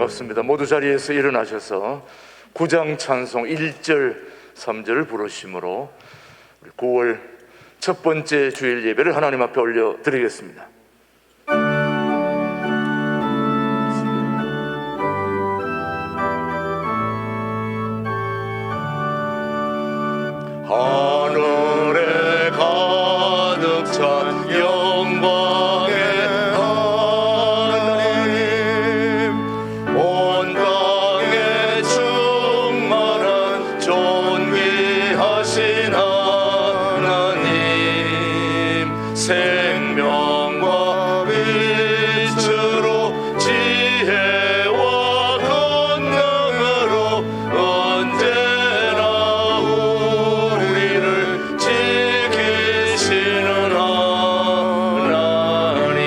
반갑습니다. 모두 자리에서 일어나셔서 구장 찬송 1절, 3절을 부르심으로 9월 첫 번째 주일 예배를 하나님 앞에 올려드리겠습니다. 하늘에 가득 찬 영광의 하나님, 온 땅에 충만한 존귀하신 하나님, 생명과 빛으로 지혜와 권능으로 언제나 우리를 지키시는 하나님,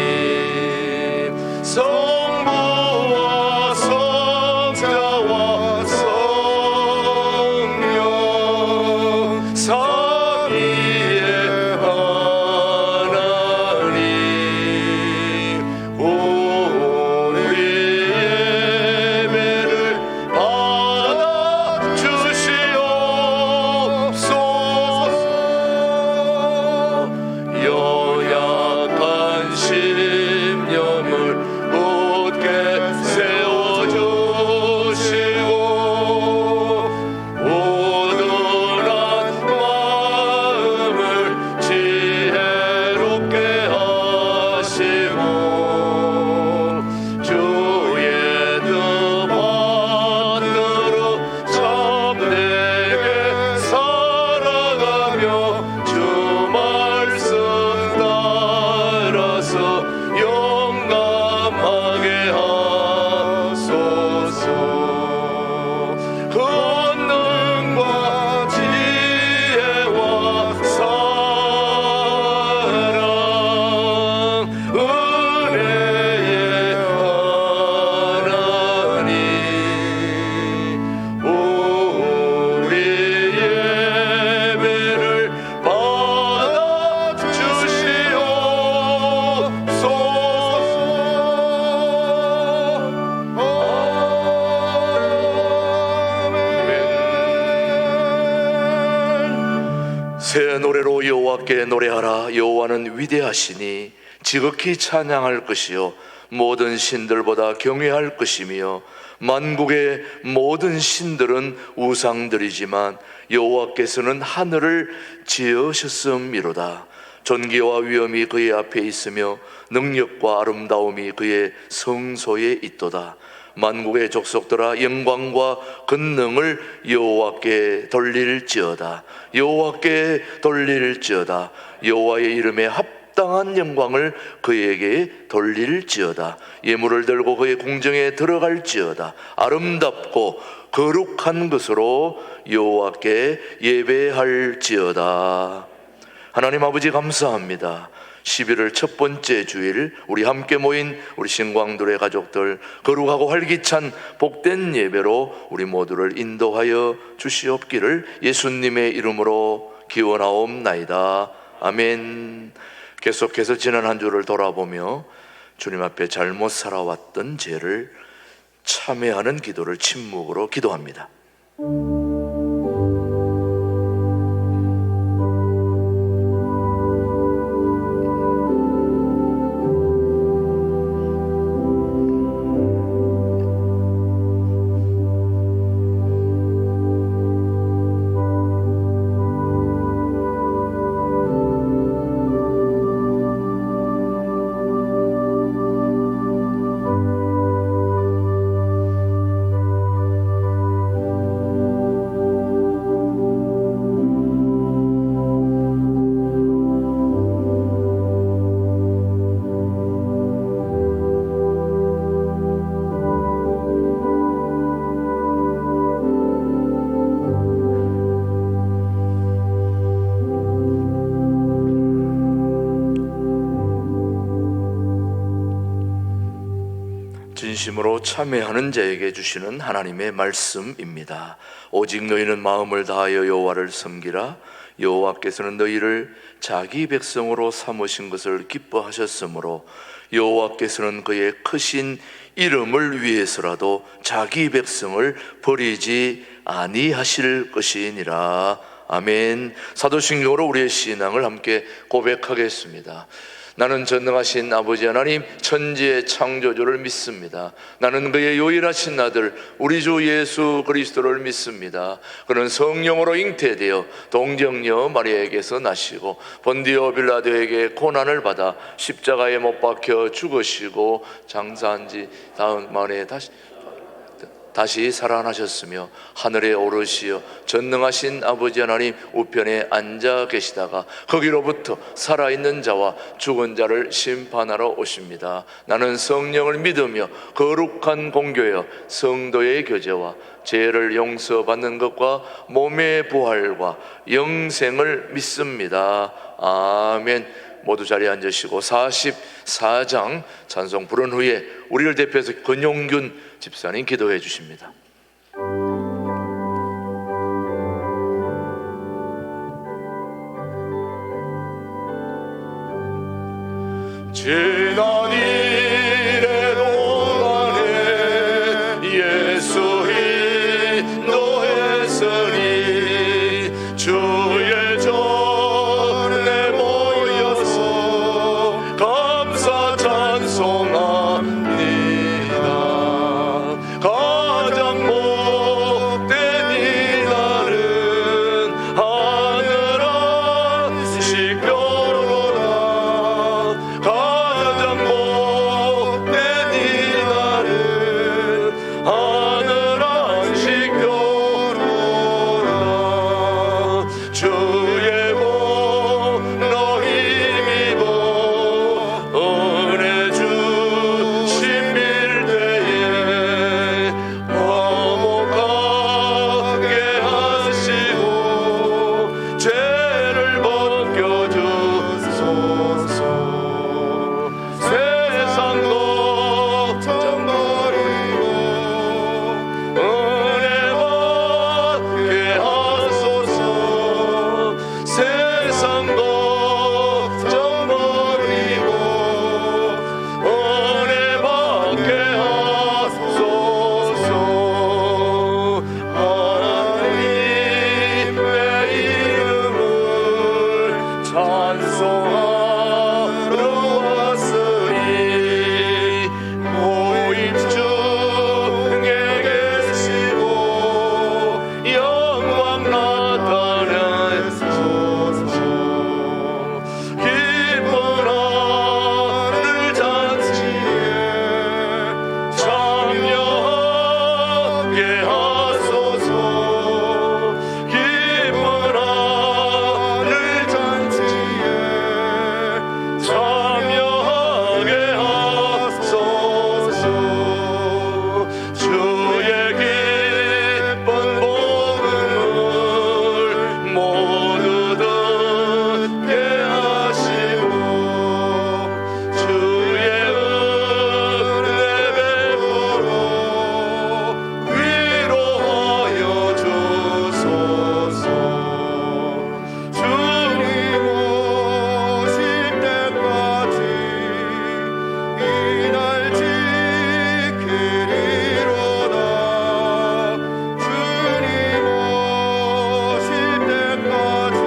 성부와 성자와 성령 삼위의 하나님, 우리 예배를 받아 주시옵소서. 연약한 심령을 굳게 세워주시고 우둔한 마음을 지혜롭게 하시고 주의 뜻 받들어 참되게 살아가며 주 말씀 따라서 용감하게 하소서. 권능과 지혜와 사랑 은혜의 하나님, 우리 예배를 받아 주시옵소서. 새 노래로 여호와께 노래하라. 여호와는 위대하시니 지극히 찬양할 것이요 모든 신들보다 경외할 것이며 만국의 모든 신들은 우상들이지만 여호와께서는 하늘을 지으셨음이로다. 존귀와 위엄이 그의 앞에 있으며 능력과 아름다움이 그의 성소에 있도다. 만국의 족속들아 영광과 권능을 여호와께 돌릴지어다. 여호와께 돌릴지어다. 여호와의 이름에 합당한 영광을 그에게 돌릴지어다. 예물을 들고 그의 궁정에 들어갈지어다. 아름답고 거룩한 것으로 여호와께 예배할지어다. 하나님 아버지 감사합니다. 11월 첫 번째 주일 우리 함께 모인 우리 신광들의 가족들 거룩하고 활기찬 복된 예배로 우리 모두를 인도하여 주시옵기를 예수님의 이름으로 기원하옵나이다. 아멘. 계속해서 지난 한 주를 돌아보며 주님 앞에 잘못 살아왔던 죄를 참회하는 기도를 침묵으로 기도합니다. 진심으로 참회하는 자에게 주시는 하나님의 말씀입니다. 오직 너희는 마음을 다하여 여호와를 섬기라. 여호와께서는 너희를 자기 백성으로 삼으신 것을 기뻐하셨으므로 여호와께서는 그의 크신 이름을 위해서라도 자기 백성을 버리지 아니하실 것이니라. 아멘. 사도신경으로 우리의 신앙을 함께 고백하겠습니다. 나는 전능하신 아버지 하나님 천지의 창조주를 믿습니다. 나는 그의 유일하신 아들 우리 주 예수 그리스도를 믿습니다. 그는 성령으로 잉태되어 동정녀 마리아에게서 나시고 본디오 빌라도에게 고난을 받아 십자가에 못 박혀 죽으시고 장사한 지 다음 만에 다시 살아나셨으며 하늘에 오르시어 전능하신 아버지 하나님 우편에 앉아 계시다가 거기로부터 살아있는 자와 죽은 자를 심판하러 오십니다. 나는 성령을 믿으며 거룩한 공교여 성도의 교제와 죄를 용서받는 것과 몸의 부활과 영생을 믿습니다. 아멘. 모두 자리에 앉으시고 44장 찬송 부른 후에 우리를 대표해서 권용균 집사님 기도해 주십니다. 지난 일의 동안에 예수 인도했으니 주의 전에 모여서 감사 찬송합니다. 가장 못된 이날은 하늘 안식교로다. 가장 못된 이날은 하늘 안식교로다. 주의 공로 힘입어 은혜 주신 밀대에 화목하게 하시고 죄를 벗겨주소서. 세상 걱정 버리고 은혜 받게 하소서. 세상 걱정 버리고 은혜 받게 하소서. 하나님의 이름을 찬송하러 왔으니 모임 중에 계시고 영광 나타내소서. 기쁜 하늘 잔치에 참여하게 하소서. 기쁜 하늘 잔치에 참여하게 하소서. 주의 기쁜 복음을 모두 듣게 하시고 주의 은혜 베풀어 위로하여 주소서. 주님 오실 때까지 이 날 지키리로다. 주님 오실 때까지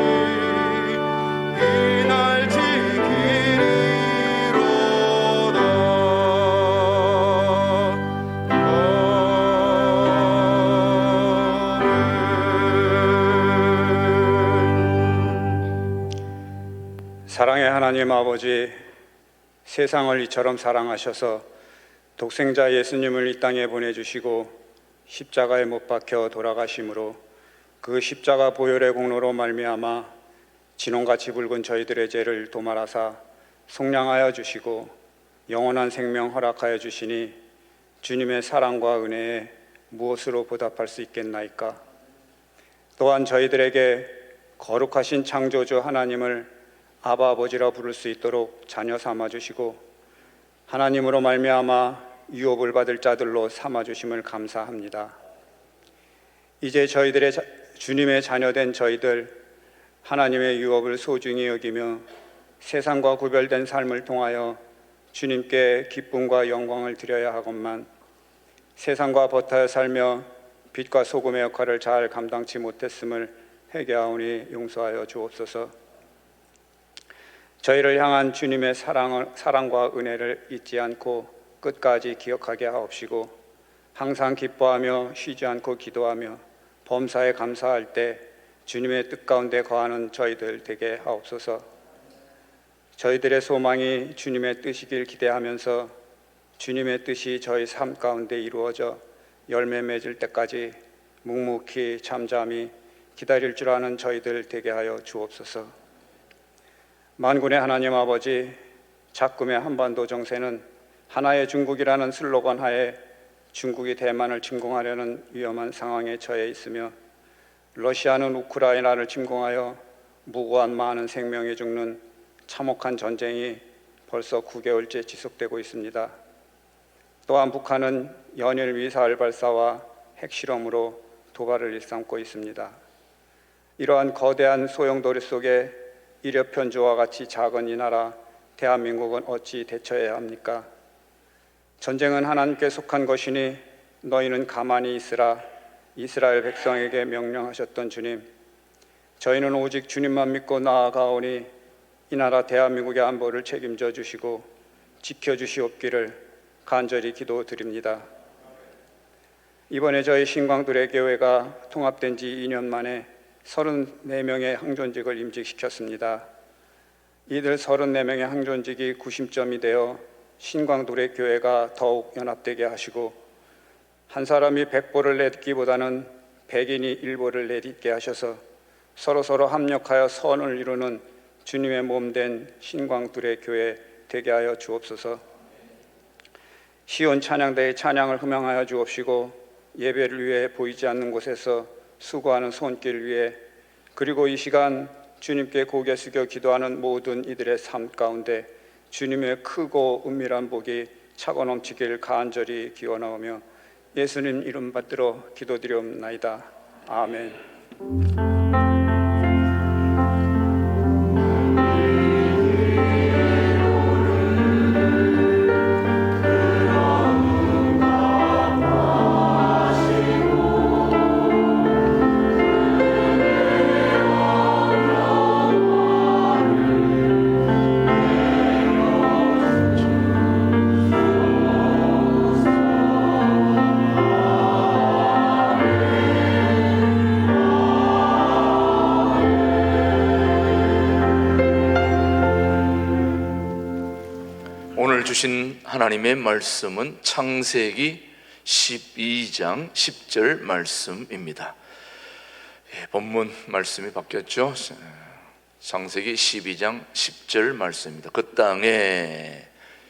이 날 지키리로다. 사랑의 하나님 아버지, 세상을 이처럼 사랑하셔서 독생자 예수님을 이 땅에 보내주시고 십자가에 못 박혀 돌아가심으로 그 십자가 보혈의 공로로 말미암아 진홍같이 붉은 저희들의 죄를 도말하사 속량하여 주시고 영원한 생명 허락하여 주시니 주님의 사랑과 은혜에 무엇으로 보답할 수 있겠나이까. 또한 저희들에게 거룩하신 창조주 하나님을 아바 아버지라 부를 수 있도록 자녀 삼아주시고 하나님으로 말미암아 유업을 받을 자들로 삼아주심을 감사합니다. 이제 저희들의 주님의 자녀된 저희들 하나님의 유업을 소중히 여기며 세상과 구별된 삶을 통하여 주님께 기쁨과 영광을 드려야 하건만 세상과 버타여 살며 빛과 소금의 역할을 잘 감당치 못했음을 회개하오니 용서하여 주옵소서. 저희를 향한 주님의 사랑과 은혜를 잊지 않고 끝까지 기억하게 하옵시고 항상 기뻐하며 쉬지 않고 기도하며 범사에 감사할 때 주님의 뜻 가운데 거하는 저희들 되게 하옵소서. 저희들의 소망이 주님의 뜻이길 기대하면서 주님의 뜻이 저희 삶 가운데 이루어져 열매 맺을 때까지 묵묵히 잠잠히 기다릴 줄 아는 저희들 되게 하여 주옵소서. 만군의 하나님 아버지, 작금의 한반도 정세는 하나의 중국이라는 슬로건 하에 중국이 대만을 침공하려는 위험한 상황에 처해 있으며 러시아는 우크라이나를 침공하여 무고한 많은 생명이 죽는 참혹한 전쟁이 벌써 9개월째 지속되고 있습니다. 또한 북한은 연일 미사일 발사와 핵실험으로 도발을 일삼고 있습니다. 이러한 거대한 소용돌이 속에 이력편주와 같이 작은 이 나라 대한민국은 어찌 대처해야 합니까? 전쟁은 하나님께 속한 것이니 너희는 가만히 있으라 이스라엘 백성에게 명령하셨던 주님, 저희는 오직 주님만 믿고 나아가오니 이 나라 대한민국의 안보를 책임져 주시고 지켜주시옵기를 간절히 기도드립니다. 이번에 저희 신광두레 교회가 통합된 지 2년 만에 34명의 항존직을 임직시켰습니다. 이들 34명의 항존직이 구심점이 되어 신광두레 교회가 더욱 연합되게 하시고 한 사람이 100보를 내딛기보다는 100인이 1보를 내딛게 하셔서 서로 합력하여 선을 이루는 주님의 몸된 신광두레 교회 되게 하여 주옵소서. 시온 찬양대의 찬양을 흠양하여 주옵시고 예배를 위해 보이지 않는 곳에서 수고하는 손길 위에 그리고 이 시간 주님께 고개 숙여 기도하는 모든 이들의 삶 가운데 주님의 크고 은밀한 복이 차고 넘치길 간절히 기원하오며 예수님 이름 받들어 기도드리옵나이다. 아멘. 오늘 주신 하나님의 말씀은 창세기 12장 10절 말씀입니다. 본문 말씀이 바뀌었죠. 창세기 12장 10절 말씀입니다. 그 땅에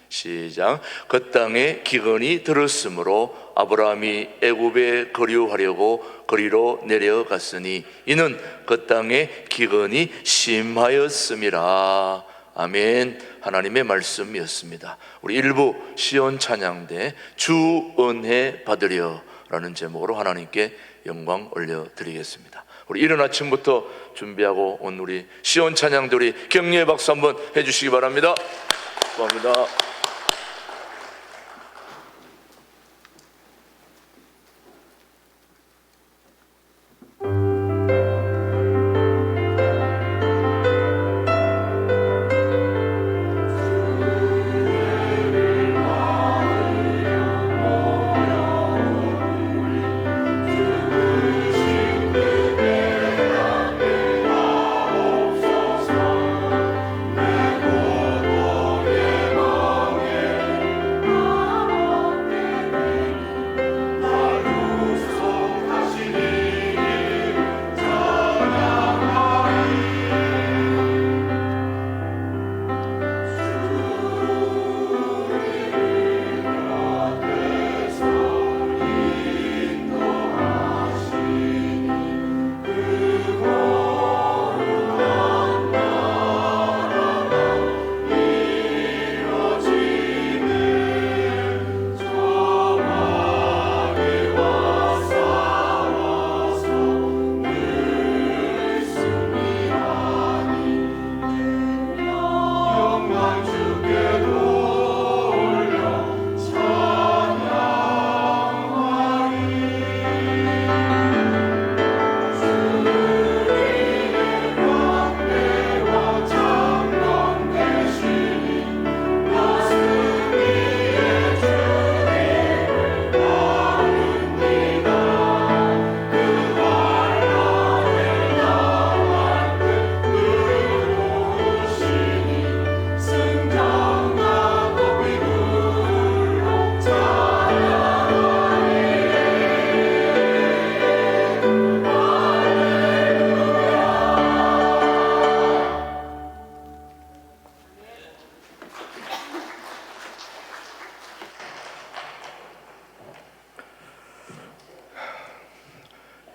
시작. 그 땅에 기근이 들었으므로 아브라함이 애굽에 거류하려고 거리로 내려갔으니 이는 그 땅에 기근이 심하였음이라. 아멘. 하나님의 말씀이었습니다. 우리 일부 시온 찬양대 주 은혜 받으려 라는 제목으로 하나님께 영광 올려드리겠습니다. 우리 이른 아침부터 준비하고 온 우리 시온 찬양대 우리 격려의 박수 한번 해주시기 바랍니다. 감사합니다.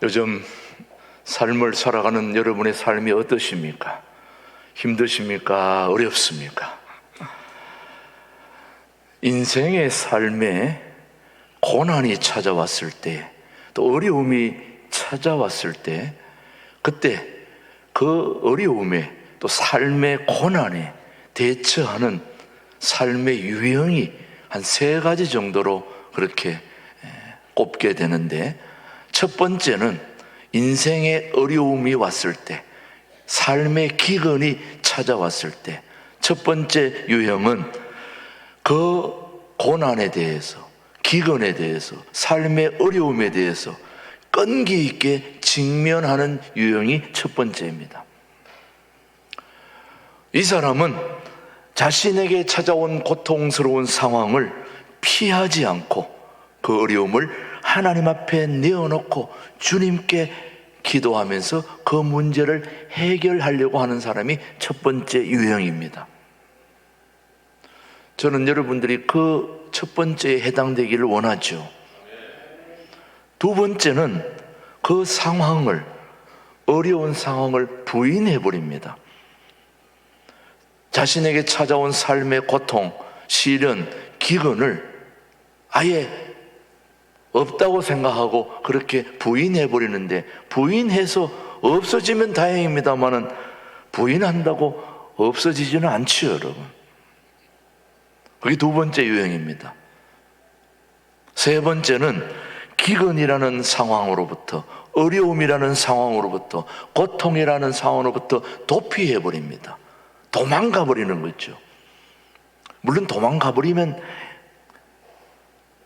요즘 삶을 살아가는 여러분의 삶이 어떠십니까? 힘드십니까? 어렵습니까? 인생의 삶에 고난이 찾아왔을 때, 또 어려움이 찾아왔을 때, 그때 그 어려움에 또 삶의 고난에 대처하는 삶의 유형이 한 3가지 정도로 그렇게 꼽게 되는데, 첫 번째는 인생의 어려움이 왔을 때, 삶의 기근이 찾아왔을 때, 첫 번째 유형은 그 고난에 대해서, 기근에 대해서, 삶의 어려움에 대해서 끈기 있게 직면하는 유형이 첫 번째입니다. 이 사람은 자신에게 찾아온 고통스러운 상황을 피하지 않고 그 어려움을 하나님 앞에 내어놓고 주님께 기도하면서 그 문제를 해결하려고 하는 사람이 첫 번째 유형입니다. 저는 여러분들이 그 첫 번째에 해당되기를 원하죠. 두 번째는 그 상황을, 어려운 상황을 부인해버립니다. 자신에게 찾아온 삶의 고통, 시련, 기근을 아예 없다고 생각하고 그렇게 부인해버리는데, 부인해서 없어지면 다행입니다만은 부인한다고 없어지지는 않지요, 여러분. 그게 두 번째 유형입니다. 세 번째는 기근이라는 상황으로부터, 어려움이라는 상황으로부터, 고통이라는 상황으로부터 도피해버립니다. 도망가버리는 거죠. 물론 도망가버리면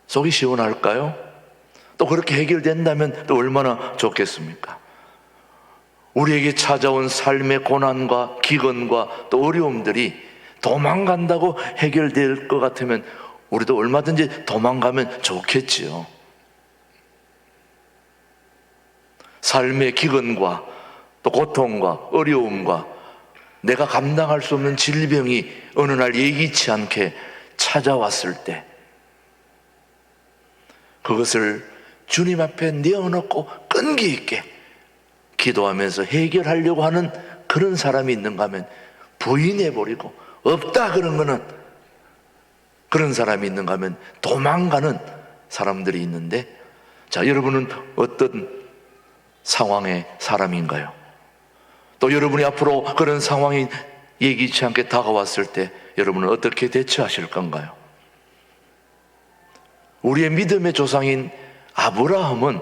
속이 시원할까요? 또 그렇게 해결된다면 또 얼마나 좋겠습니까? 우리에게 찾아온 삶의 고난과 기근과 또 어려움들이 도망간다고 해결될 것 같으면 우리도 얼마든지 도망가면 좋겠지요. 삶의 기근과 또 고통과 어려움과 내가 감당할 수 없는 질병이 어느 날 예기치 않게 찾아왔을 때, 그것을 주님 앞에 내어놓고 끈기 있게 기도하면서 해결하려고 하는 그런 사람이 있는가 하면 부인해버리고, 없다 그런 거는, 그런 사람이 있는가 하면 도망가는 사람들이 있는데, 자, 여러분은 어떤 상황의 사람인가요? 또 여러분이 앞으로 그런 상황이 예기치 않게 다가왔을 때 여러분은 어떻게 대처하실 건가요? 우리의 믿음의 조상인 아브라함은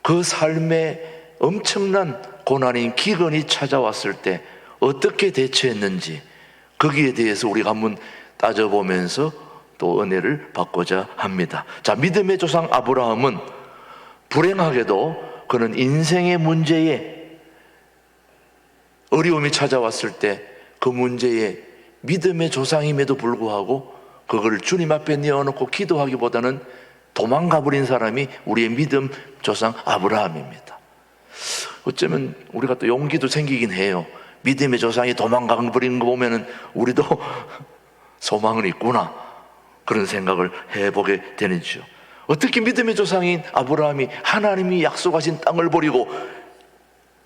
그 삶에 엄청난 고난인 기근이 찾아왔을 때 어떻게 대처했는지, 거기에 대해서 우리가 한번 따져보면서 또 은혜를 받고자 합니다. 자, 믿음의 조상 아브라함은 불행하게도 그는 인생의 문제에 어려움이 찾아왔을 때 그 문제에 믿음의 조상임에도 불구하고 그걸 주님 앞에 내어놓고 기도하기보다는 도망가버린 사람이 우리의 믿음 조상 아브라함입니다. 어쩌면 우리가 또 용기도 생기긴 해요. 믿음의 조상이 도망가버린 거 보면은 우리도 소망은 있구나, 그런 생각을 해보게 되는지요. 어떻게 믿음의 조상인 아브라함이 하나님이 약속하신 땅을 버리고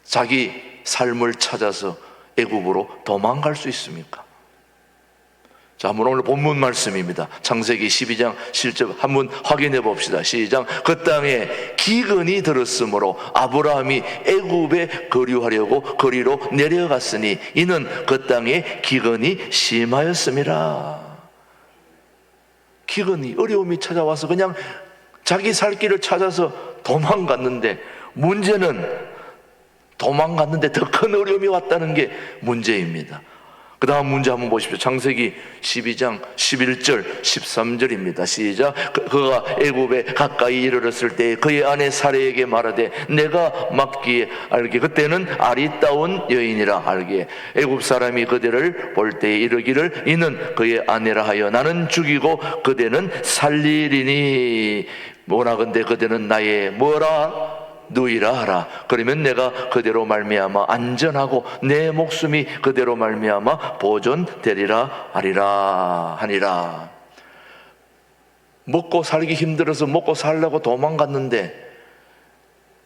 자기 삶을 찾아서 애굽으로 도망갈 수 있습니까? 자, 한번 오늘 본문 말씀입니다. 창세기 12장 7절 한번 확인해 봅시다. 시작. 그 땅에 기근이 들었으므로 아브라함이 애굽에 거류하려고 거리로 내려갔으니 이는 그 땅에 기근이 심하였음이라. 기근이, 어려움이 찾아와서 그냥 자기 살 길을 찾아서 도망갔는데, 문제는 도망갔는데 더 큰 어려움이 왔다는 게 문제입니다. 그 다음 문제 한번 보십시오. 창세기 12장 11절 13절입니다. 시작. 그가 애굽에 가까이 이르렀을 때 그의 아내 사레에게 말하되 내가 맞기에 알게, 그때는 아리따운 여인이라 알게, 애굽 사람이 그대를 볼 때에 이르기를 이는 그의 아내라 하여 나는 죽이고 그대는 살리리니 원하건대 그대는 나의 뭐라? 누이라 하라. 그러면 내가 그대로 말미암아 안전하고 내 목숨이 그대로 말미암아 보존되리라 하니라. 먹고 살기 힘들어서 먹고 살려고 도망갔는데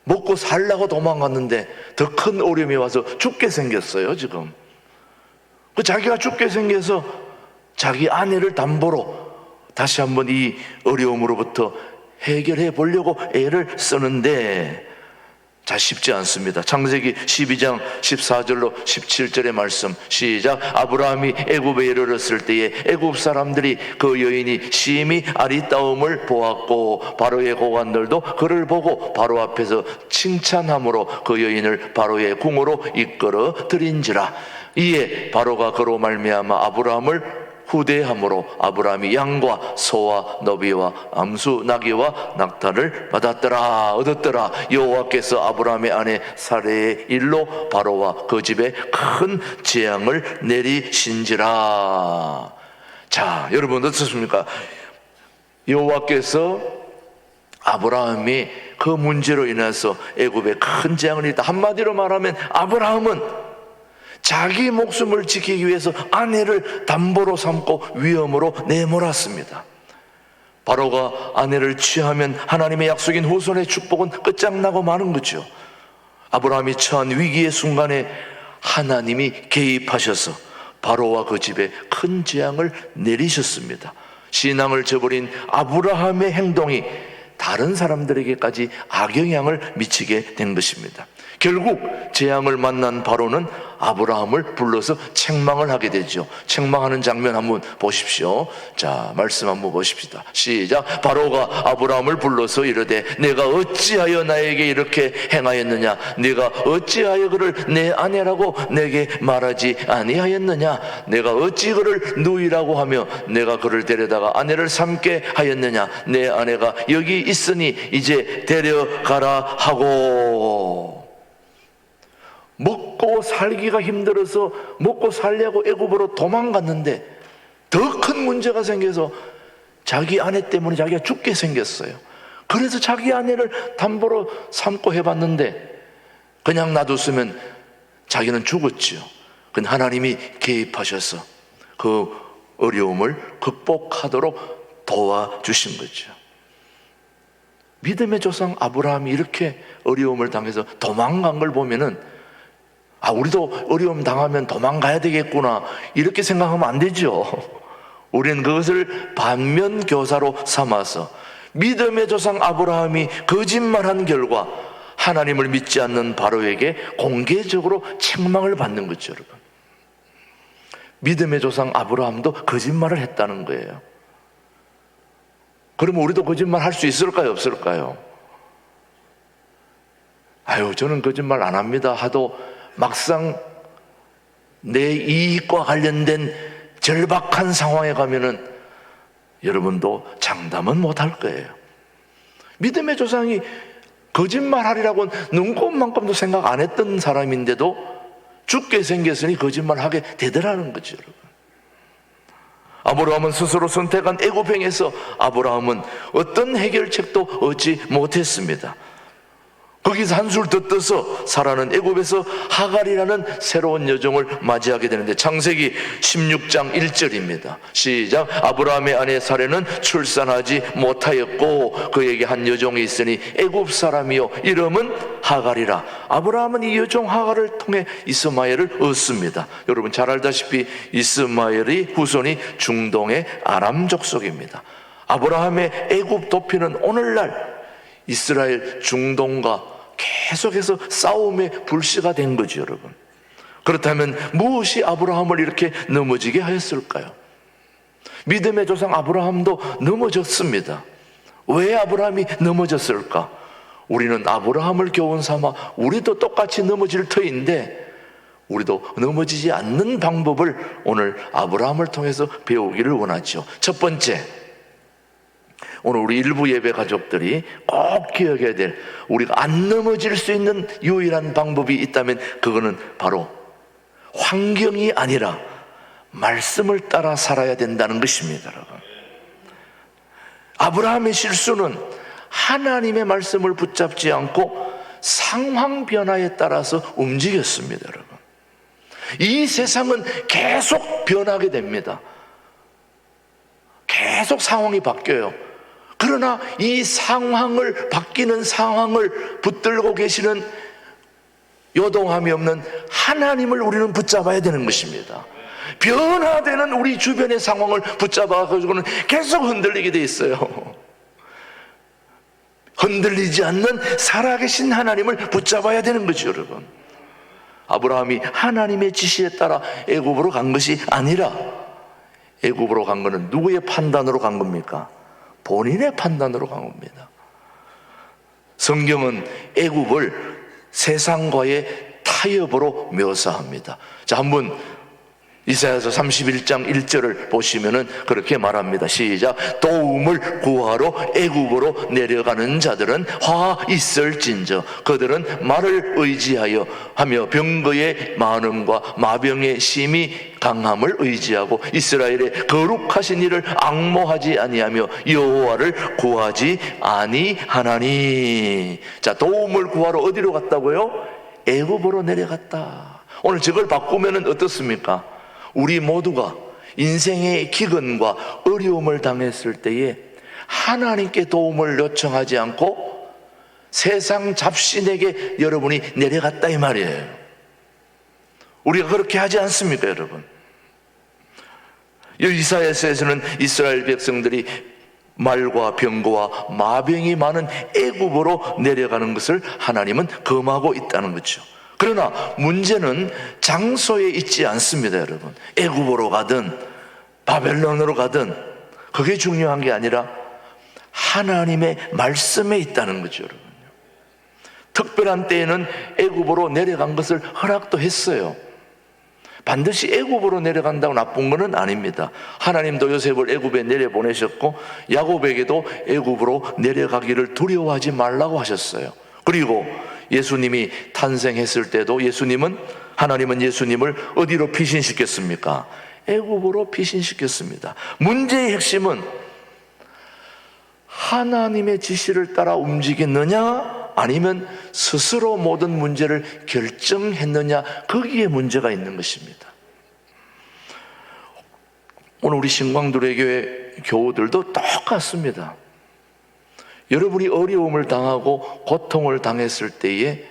먹고 살려고 도망갔는데 더 큰 어려움이 와서 죽게 생겼어요, 지금. 자기가 죽게 생겨서 자기 아내를 담보로 다시 한번 이 어려움으로부터 해결해 보려고 애를 쓰는데 자, 쉽지 않습니다. 창세기 12장 14절로 17절의 말씀 시작. 아브라함이 애굽에 이르렀을 때에 애굽 사람들이 그 여인이 심히 아리따움을 보았고 바로의 고관들도 그를 보고 바로 앞에서 칭찬함으로 그 여인을 바로의 궁으로 이끌어 들인지라. 이에 바로가 그로 말미암아 아브라함을 후대함으로 아브라함이 양과 소와 너비와 암수 나귀와 낙타를 받았더라 얻었더라. 여호와께서 아브라함의 아내 사레의 일로 바로와 그 집에 큰 재앙을 내리신지라. 자, 여러분 어떻습니까? 여호와께서 아브라함이 그 문제로 인해서 애굽에 큰 재앙을 일다. 한마디로 말하면 아브라함은 자기 목숨을 지키기 위해서 아내를 담보로 삼고 위험으로 내몰았습니다. 바로가 아내를 취하면 하나님의 약속인 후손의 축복은 끝장나고 마는 거죠. 아브라함이 처한 위기의 순간에 하나님이 개입하셔서 바로와 그 집에 큰 재앙을 내리셨습니다. 신앙을 저버린 아브라함의 행동이 다른 사람들에게까지 악영향을 미치게 된 것입니다. 결국 재앙을 만난 바로는 아브라함을 불러서 책망을 하게 되죠. 책망하는 장면 한번 보십시오. 자, 말씀 한번 보십시다. 시작. 바로가 아브라함을 불러서 이르되 내가 어찌하여 나에게 이렇게 행하였느냐? 내가 어찌하여 그를 내 아내라고 내게 말하지 아니하였느냐? 내가 어찌 그를 누이라고 하며 내가 그를 데려다가 아내를 삼게 하였느냐? 내 아내가 여기 있으니 이제 데려가라 하고. 먹고 살기가 힘들어서 먹고 살려고 애굽으로 도망갔는데 더 큰 문제가 생겨서 자기 아내 때문에 자기가 죽게 생겼어요. 그래서 자기 아내를 담보로 삼고 해봤는데 그냥 놔뒀으면 자기는 죽었죠. 근데 하나님이 개입하셔서 그 어려움을 극복하도록 도와주신 거죠. 믿음의 조상 아브라함이 이렇게 어려움을 당해서 도망간 걸 보면은 우리도 어려움 당하면 도망가야 되겠구나 이렇게 생각하면 안 되죠. 우리는 그것을 반면 교사로 삼아서 믿음의 조상 아브라함이 거짓말한 결과 하나님을 믿지 않는 바로에게 공개적으로 책망을 받는 거죠, 여러분. 믿음의 조상 아브라함도 거짓말을 했다는 거예요. 그러면 우리도 거짓말 할 수 있을까요, 없을까요? 저는 거짓말 안 합니다 하도 막상 내 이익과 관련된 절박한 상황에 가면은 여러분도 장담은 못할 거예요. 믿음의 조상이 거짓말하리라고는 눈꼽만큼도 생각 안 했던 사람인데도 죽게 생겼으니 거짓말하게 되더라는 거죠, 여러분. 아브라함은 스스로 선택한 애굽행에서 아브라함은 어떤 해결책도 얻지 못했습니다. 거기서 한술 더 떠서 사라는 애굽에서 하갈이라는 새로운 여종을 맞이하게 되는데 창세기 16장 1절입니다. 시작. 아브라함의 아내 사레는 출산하지 못하였고 그에게 한 여종이 있으니 애굽 사람이요 이름은 하갈이라. 아브라함은 이 여종 하갈을 통해 이스마엘을 얻습니다. 여러분 잘 알다시피 이스마엘의 후손이 중동의 아람 족속입니다. 아브라함의 애굽 도피는 오늘날 이스라엘 중동과 계속해서 싸움의 불씨가 된 거죠, 여러분. 그렇다면 무엇이 아브라함을 이렇게 넘어지게 하였을까요? 믿음의 조상 아브라함도 넘어졌습니다. 왜 아브라함이 넘어졌을까? 우리는 아브라함을 교훈 삼아 우리도 똑같이 넘어질 터인데 우리도 넘어지지 않는 방법을 오늘 아브라함을 통해서 배우기를 원하죠. 첫 번째, 오늘 우리 일부 예배 가족들이 꼭 기억해야 될, 우리가 안 넘어질 수 있는 유일한 방법이 있다면 그거는 바로 환경이 아니라 말씀을 따라 살아야 된다는 것입니다, 여러분. 아브라함의 실수는 하나님의 말씀을 붙잡지 않고 상황 변화에 따라서 움직였습니다, 여러분. 이 세상은 계속 변하게 됩니다. 계속 상황이 바뀌어요. 그러나 이 상황을, 바뀌는 상황을 붙들고 계시는 요동함이 없는 하나님을 우리는 붙잡아야 되는 것입니다. 변화되는 우리 주변의 상황을 붙잡아가지고는 계속 흔들리게 돼 있어요. 흔들리지 않는 살아계신 하나님을 붙잡아야 되는 거죠, 여러분. 아브라함이 하나님의 지시에 따라 애굽으로 간 것이 아니라, 애굽으로 간 것은 누구의 판단으로 간 겁니까? 본인의 판단으로 간 겁니다. 성경은 애굽을 세상과의 타협으로 묘사합니다. 자, 한번 이사야서 31장 1절을 보시면은 그렇게 말합니다. 시작. 도움을 구하러 애굽으로 내려가는 자들은 화 있을진저 그들은 말을 의지하여 하며 병거의 많음과 마병의 심히 강함을 의지하고 이스라엘의 거룩하신 이를 앙모하지 아니하며 여호와를 구하지 아니하나니. 자, 도움을 구하러 어디로 갔다고요? 애굽으로 내려갔다. 오늘 저걸 바꾸면은 어떻습니까? 우리 모두가 인생의 기근과 어려움을 당했을 때에 하나님께 도움을 요청하지 않고 세상 잡신에게 여러분이 내려갔다 이 말이에요. 우리가 그렇게 하지 않습니까, 여러분? 이사야서에서는 이스라엘 백성들이 말과 병거와 마병이 많은 애굽으로 내려가는 것을 하나님은 금하고 있다는 거죠. 그러나 문제는 장소에 있지 않습니다, 여러분. 애굽으로 가든 바벨론으로 가든 그게 중요한 게 아니라 하나님의 말씀에 있다는 거죠, 여러분. 특별한 때에는 애굽으로 내려간 것을 허락도 했어요. 반드시 애굽으로 내려간다고 나쁜 것은 아닙니다. 하나님도 요셉을 애굽에 내려보내셨고 야곱에게도 애굽으로 내려가기를 두려워하지 말라고 하셨어요. 그리고 예수님이 탄생했을 때도 하나님은 예수님을 어디로 피신시켰습니까? 애굽으로 피신시켰습니다. 문제의 핵심은 하나님의 지시를 따라 움직였느냐 아니면 스스로 모든 문제를 결정했느냐, 거기에 문제가 있는 것입니다. 오늘 우리 신광두레교회 교우들도 똑같습니다. 여러분이 어려움을 당하고 고통을 당했을 때에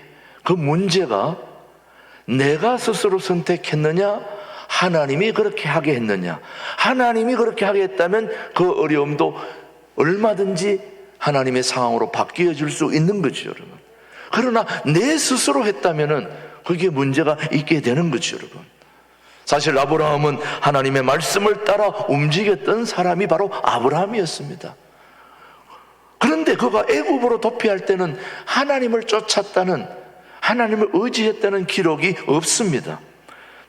그 문제가 내가 스스로 선택했느냐, 하나님이 그렇게 하게 했느냐. 하나님이 그렇게 하게 했다면 그 어려움도 얼마든지 하나님의 상황으로 바뀌어 줄 수 있는 거죠, 여러분. 그러나 내 스스로 했다면은 그게 문제가 있게 되는 거죠, 여러분. 사실 아브라함은 하나님의 말씀을 따라 움직였던 사람이 바로 아브라함이었습니다. 그런데 그가 애굽으로 도피할 때는 하나님을 쫓았다는, 하나님을 의지했다는 기록이 없습니다.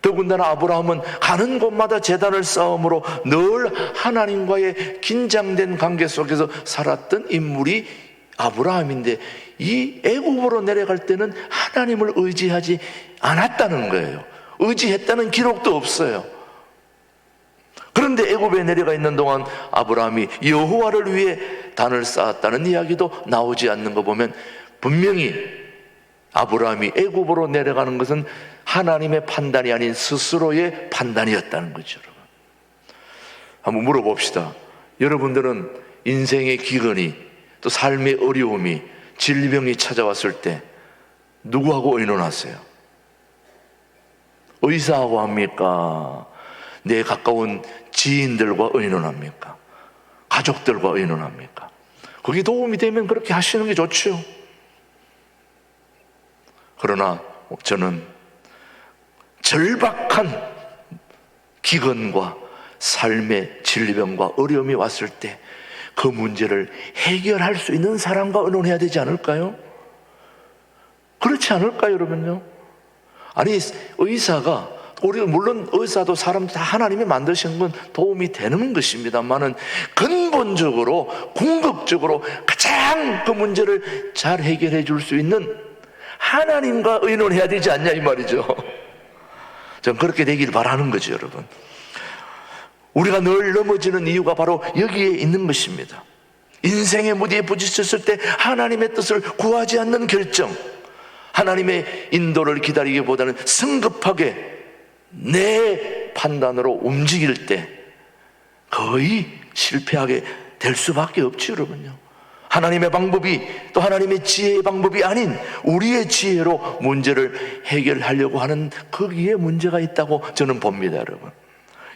더군다나 아브라함은 가는 곳마다 제단을 쌓음으로 늘 하나님과의 긴장된 관계 속에서 살았던 인물이 아브라함인데, 이 애굽으로 내려갈 때는 하나님을 의지하지 않았다는 거예요. 의지했다는 기록도 없어요. 그런데 애굽에 내려가 있는 동안 아브라함이 여호와를 위해 단을 쌓았다는 이야기도 나오지 않는 거 보면 분명히 아브라함이 애굽으로 내려가는 것은 하나님의 판단이 아닌 스스로의 판단이었다는 거죠, 여러분. 한번 물어봅시다. 여러분들은 인생의 기근이, 또 삶의 어려움이, 질병이 찾아왔을 때 누구하고 의논하세요? 의사하고 합니까? 내 가까운 지인들과 의논합니까? 가족들과 의논합니까? 그게 도움이 되면 그렇게 하시는 게 좋죠. 그러나 저는 절박한 기근과 삶의 질병과 어려움이 왔을 때 그 문제를 해결할 수 있는 사람과 의논해야 되지 않을까요? 그렇지 않을까요, 여러분요? 아니, 의사가, 우리 물론 의사도 사람도 다 하나님이 만드신 건 도움이 되는 것입니다만은 근본적으로, 궁극적으로 가장 그 문제를 잘 해결해 줄 수 있는 하나님과 의논해야 되지 않냐 이 말이죠. 전 그렇게 되길 바라는 거죠, 여러분. 우리가 늘 넘어지는 이유가 바로 여기에 있는 것입니다. 인생의 무디에 부딪혔을 때 하나님의 뜻을 구하지 않는 결정, 하나님의 인도를 기다리기보다는 성급하게 내 판단으로 움직일 때 거의 실패하게 될 수밖에 없죠, 여러분요. 하나님의 방법이 또 하나님의 지혜의 방법이 아닌 우리의 지혜로 문제를 해결하려고 하는 거기에 문제가 있다고 저는 봅니다, 여러분.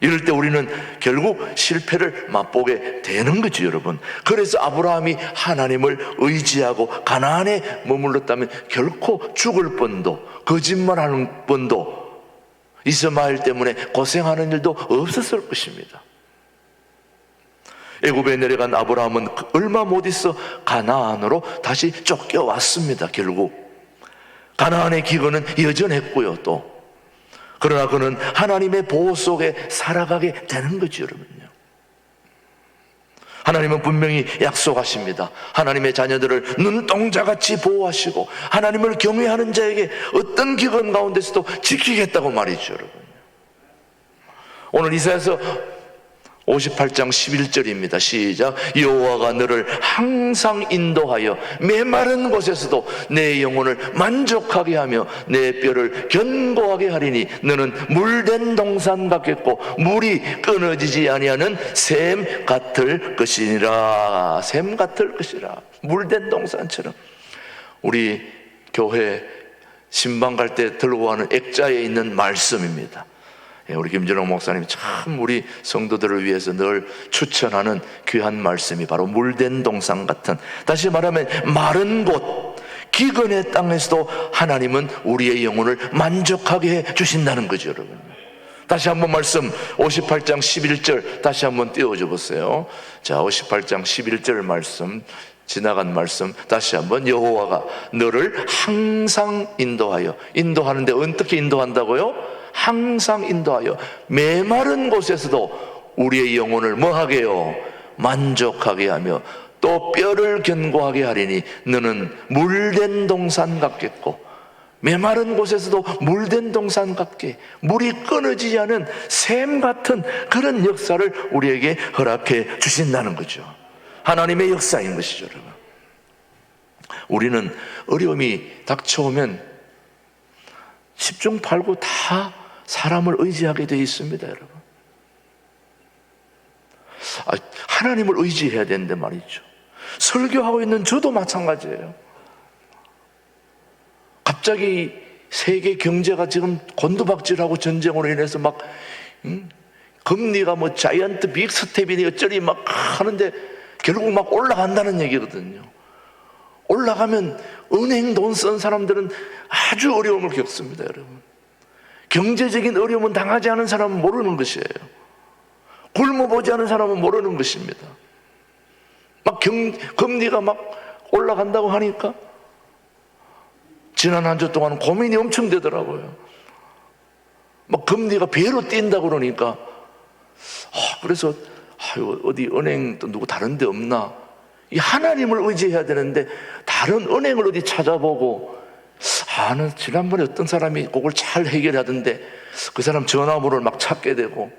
이럴 때 우리는 결국 실패를 맛보게 되는 거죠, 여러분. 그래서 아브라함이 하나님을 의지하고 가나안에 머물렀다면 결코 죽을 뻔도 거짓말하는 뻔도 이스마엘 때문에 고생하는 일도 없었을 것입니다. 애굽에 내려간 아브라함은 얼마 못 있어 가나안으로 다시 쫓겨왔습니다. 결국 가나안의 기근은 여전했고요. 또 그러나 그는 하나님의 보호 속에 살아가게 되는 거죠, 여러분요. 하나님은 분명히 약속하십니다. 하나님의 자녀들을 눈동자같이 보호하시고 하나님을 경외하는 자에게 어떤 기근 가운데서도 지키겠다고 말이죠, 여러분. 오늘 이사야서 58장 11절입니다. 시작. 여호와가 너를 항상 인도하여 메마른 곳에서도 내 영혼을 만족하게 하며 내 뼈를 견고하게 하리니 너는 물된 동산 같겠고 물이 끊어지지 아니하는 샘 같을 것이니라. 샘 같을 것이라. 물된 동산처럼. 우리 교회 신방 갈 때 들고 가는 액자에 있는 말씀입니다. 우리 김준호 목사님이 참 우리 성도들을 위해서 늘 추천하는 귀한 말씀이 바로 물된 동산 같은, 다시 말하면 마른 곳, 기근의 땅에서도 하나님은 우리의 영혼을 만족하게 해 주신다는 거죠, 여러분. 다시 한번 말씀 58장 11절 다시 한번 띄워줘 보세요. 자, 58장 11절 말씀, 지나간 말씀 다시 한번. 여호와가 너를 항상 인도하여, 인도하는데 어떻게 인도한다고요? 항상 인도하여 메마른 곳에서도 우리의 영혼을 뭐하게요? 만족하게 하며 또 뼈를 견고하게 하리니 너는 물된 동산 같겠고, 메마른 곳에서도 물된 동산 같게 물이 끊어지지 않은 샘 같은 그런 역사를 우리에게 허락해 주신다는 거죠. 하나님의 역사인 것이죠, 여러분. 우리는 어려움이 닥쳐오면 10중 8구 다 사람을 의지하게 되어 있습니다, 여러분. 하나님을 의지해야 되는데 말이죠. 설교하고 있는 저도 마찬가지예요. 갑자기 세계 경제가 지금 곤두박질하고 전쟁으로 인해서 막 금리가 뭐 자이언트 빅 스텝이니 어쩌니 막 하는데 결국 막 올라간다는 얘기거든요. 올라가면 은행 돈 쓴 사람들은 아주 어려움을 겪습니다, 여러분. 경제적인 어려움은 당하지 않은 사람은 모르는 것이에요. 굶어보지 않은 사람은 모르는 것입니다. 막 금리가 막 올라간다고 하니까 지난 한 주 동안 고민이 엄청 되더라고요. 막 금리가 배로 뛴다고 그러니까 그래서 어디 은행 또 누구 다른 데 없나, 이 하나님을 의지해야 되는데 다른 은행을 어디 찾아보고, 는 지난번에 어떤 사람이 그걸 잘 해결하던데 그 사람 전화번호를 막 찾게 되고,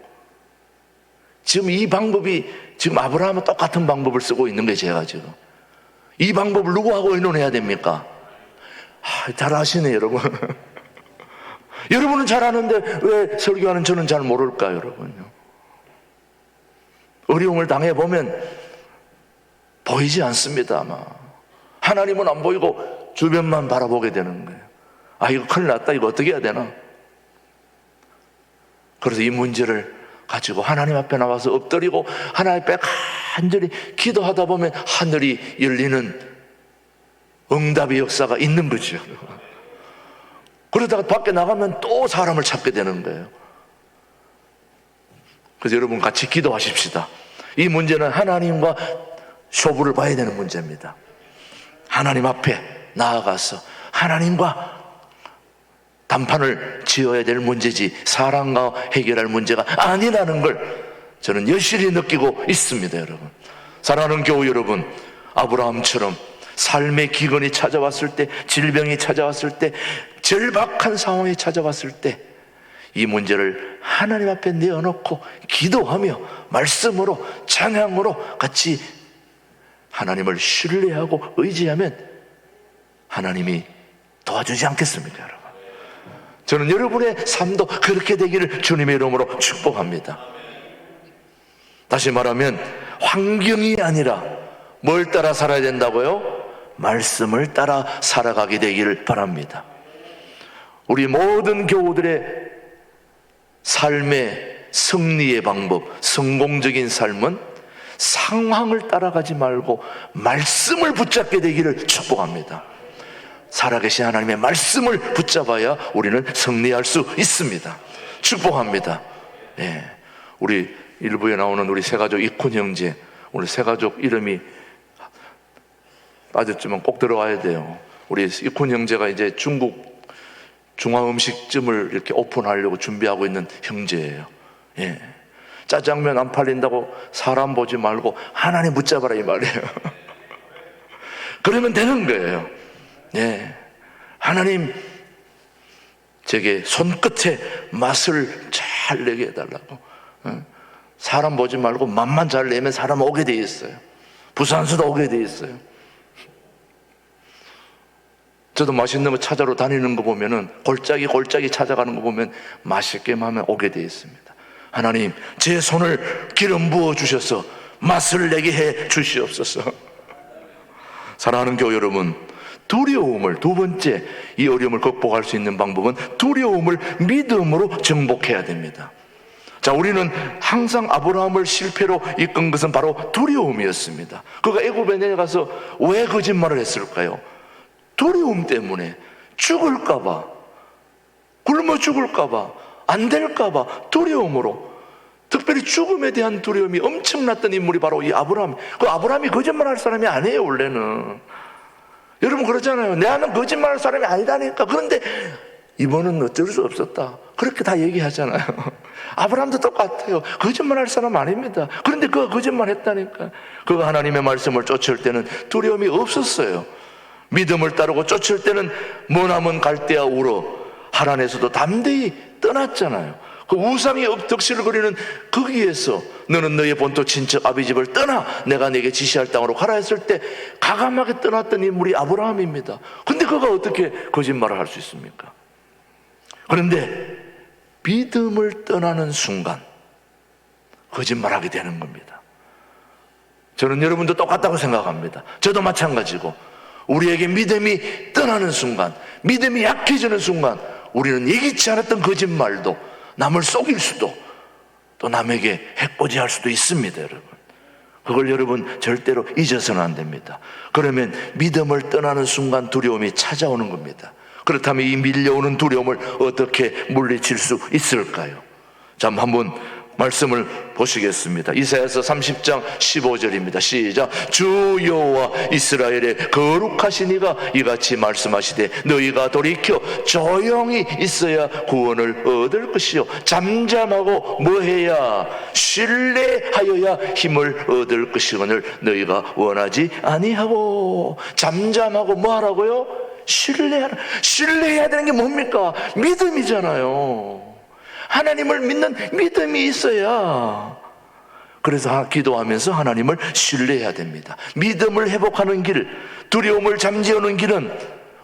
지금 이 방법이 지금 아브라함은 똑같은 방법을 쓰고 있는 거예요. 제가 지금 이 방법을 누구하고 의논해야 됩니까? 잘 아시네, 여러분. 여러분은 잘 아는데 왜 설교하는 저는 잘 모를까요, 여러분요? 어려움을 당해보면 보이지 않습니다, 아마. 하나님은 안 보이고 주변만 바라보게 되는 거예요. 이거 큰일 났다, 이거 어떻게 해야 되나? 그래서 이 문제를 가지고 하나님 앞에 나와서 엎드리고 하나님 앞에 간절히 기도하다 보면 하늘이 열리는 응답의 역사가 있는 거죠. 그러다가 밖에 나가면 또 사람을 찾게 되는 거예요. 그래서 여러분 같이 기도하십시다. 이 문제는 하나님과 쇼부를 봐야 되는 문제입니다. 하나님 앞에 나아가서 하나님과 담판을 지어야 될 문제지 사람과 해결할 문제가 아니라는 걸 저는 여실히 느끼고 있습니다, 여러분. 사랑하는 교우 여러분, 아브라함처럼 삶의 기근이 찾아왔을 때, 질병이 찾아왔을 때, 절박한 상황이 찾아왔을 때 이 문제를 하나님 앞에 내어놓고 기도하며 말씀으로 찬양으로 같이 하나님을 신뢰하고 의지하면 하나님이 도와주지 않겠습니까, 여러분? 저는 여러분의 삶도 그렇게 되기를 주님의 이름으로 축복합니다. 다시 말하면 환경이 아니라 뭘 따라 살아야 된다고요? 말씀을 따라 살아가게 되기를 바랍니다. 우리 모든 교우들의 삶의 승리의 방법, 성공적인 삶은 상황을 따라가지 말고 말씀을 붙잡게 되기를 축복합니다. 살아계신 하나님의 말씀을 붙잡아야 우리는 승리할 수 있습니다. 축복합니다. 예. 우리 일부에 나오는 우리 새가족 이쿤 형제, 우리 새가족 이름이 빠졌지만 꼭 들어와야 돼요. 우리 이쿤 형제가 이제 중국 중화음식점을 이렇게 오픈하려고 준비하고 있는 형제예요. 예. 짜장면 안 팔린다고 사람 보지 말고 하나님 붙잡아라 이 말이에요. 그러면 되는 거예요. 예. 하나님 제게 손끝에 맛을 잘 내게 해달라고. 사람 보지 말고 맛만 잘 내면 사람 오게 돼 있어요. 부산수도 오게 돼 있어요. 저도 맛있는 거 찾아러 다니는 거 보면은 골짜기 찾아가는 거 보면 맛있게만 하면 오게 돼 있습니다. 하나님 제 손을 기름 부어 주셔서 맛을 내게 해 주시옵소서. 사랑하는 교회 여러분, 두려움을, 두 번째 이 어려움을 극복할 수 있는 방법은 두려움을 믿음으로 정복해야 됩니다. 자, 우리는 항상 아브라함을 실패로 이끈 것은 바로 두려움이었습니다. 그가 애굽에 내려가서 왜 거짓말을 했을까요? 두려움 때문에 죽을까봐, 굶어 죽을까봐, 안 될까봐 두려움으로, 특별히 죽음에 대한 두려움이 엄청났던 인물이 바로 이 아브라함. 그 아브라함이 거짓말할 사람이 아니에요 원래는. 여러분 그러잖아요. 내가는 거짓말할 사람이 아니다니까. 그런데 이번은 어쩔 수 없었다, 그렇게 다 얘기하잖아요. 아브라함도 똑같아요. 거짓말할 사람 아닙니다. 그런데 그가 거짓말했다니까. 그가 하나님의 말씀을 쫓을 때는 두려움이 없었어요. 믿음을 따르고 쫓을 때는 머나먼 갈대아 우러 하란에서도 담대히 떠났잖아요. 그 우상이 덕실거리는 거기에서 너는 너의 본토 친척 아비 집을 떠나 내가 네게 지시할 땅으로 가라 했을 때 가감하게 떠났던 인물이 아브라함입니다. 근데 그가 어떻게 거짓말을 할 수 있습니까? 그런데 믿음을 떠나는 순간 거짓말하게 되는 겁니다. 저는 여러분도 똑같다고 생각합니다. 저도 마찬가지고, 우리에게 믿음이 떠나는 순간, 믿음이 약해지는 순간 우리는 예기치 않았던 거짓말도 남을 속일 수도, 또 남에게 해코지할 수도 있습니다. 여러분, 그걸 여러분 절대로 잊어서는 안 됩니다. 그러면 믿음을 떠나는 순간 두려움이 찾아오는 겁니다. 그렇다면 이 밀려오는 두려움을 어떻게 물리칠 수 있을까요? 자, 한번 말씀을 보시겠습니다. 이사야서 30장 15절입니다. 시작. 주 여호와 이스라엘의 거룩하신 이가 이같이 말씀하시되 너희가 돌이켜 조용히 있어야 구원을 얻을 것이요 잠잠하고 뭐해야 신뢰하여야 힘을 얻을 것이거늘 너희가 원하지 아니하고. 잠잠하고 뭐하라고요? 신뢰해야 되는 게 뭡니까? 믿음이잖아요. 하나님을 믿는 믿음이 있어야. 그래서 기도하면서 하나님을 신뢰해야 됩니다. 믿음을 회복하는 길, 두려움을 잠재우는 길은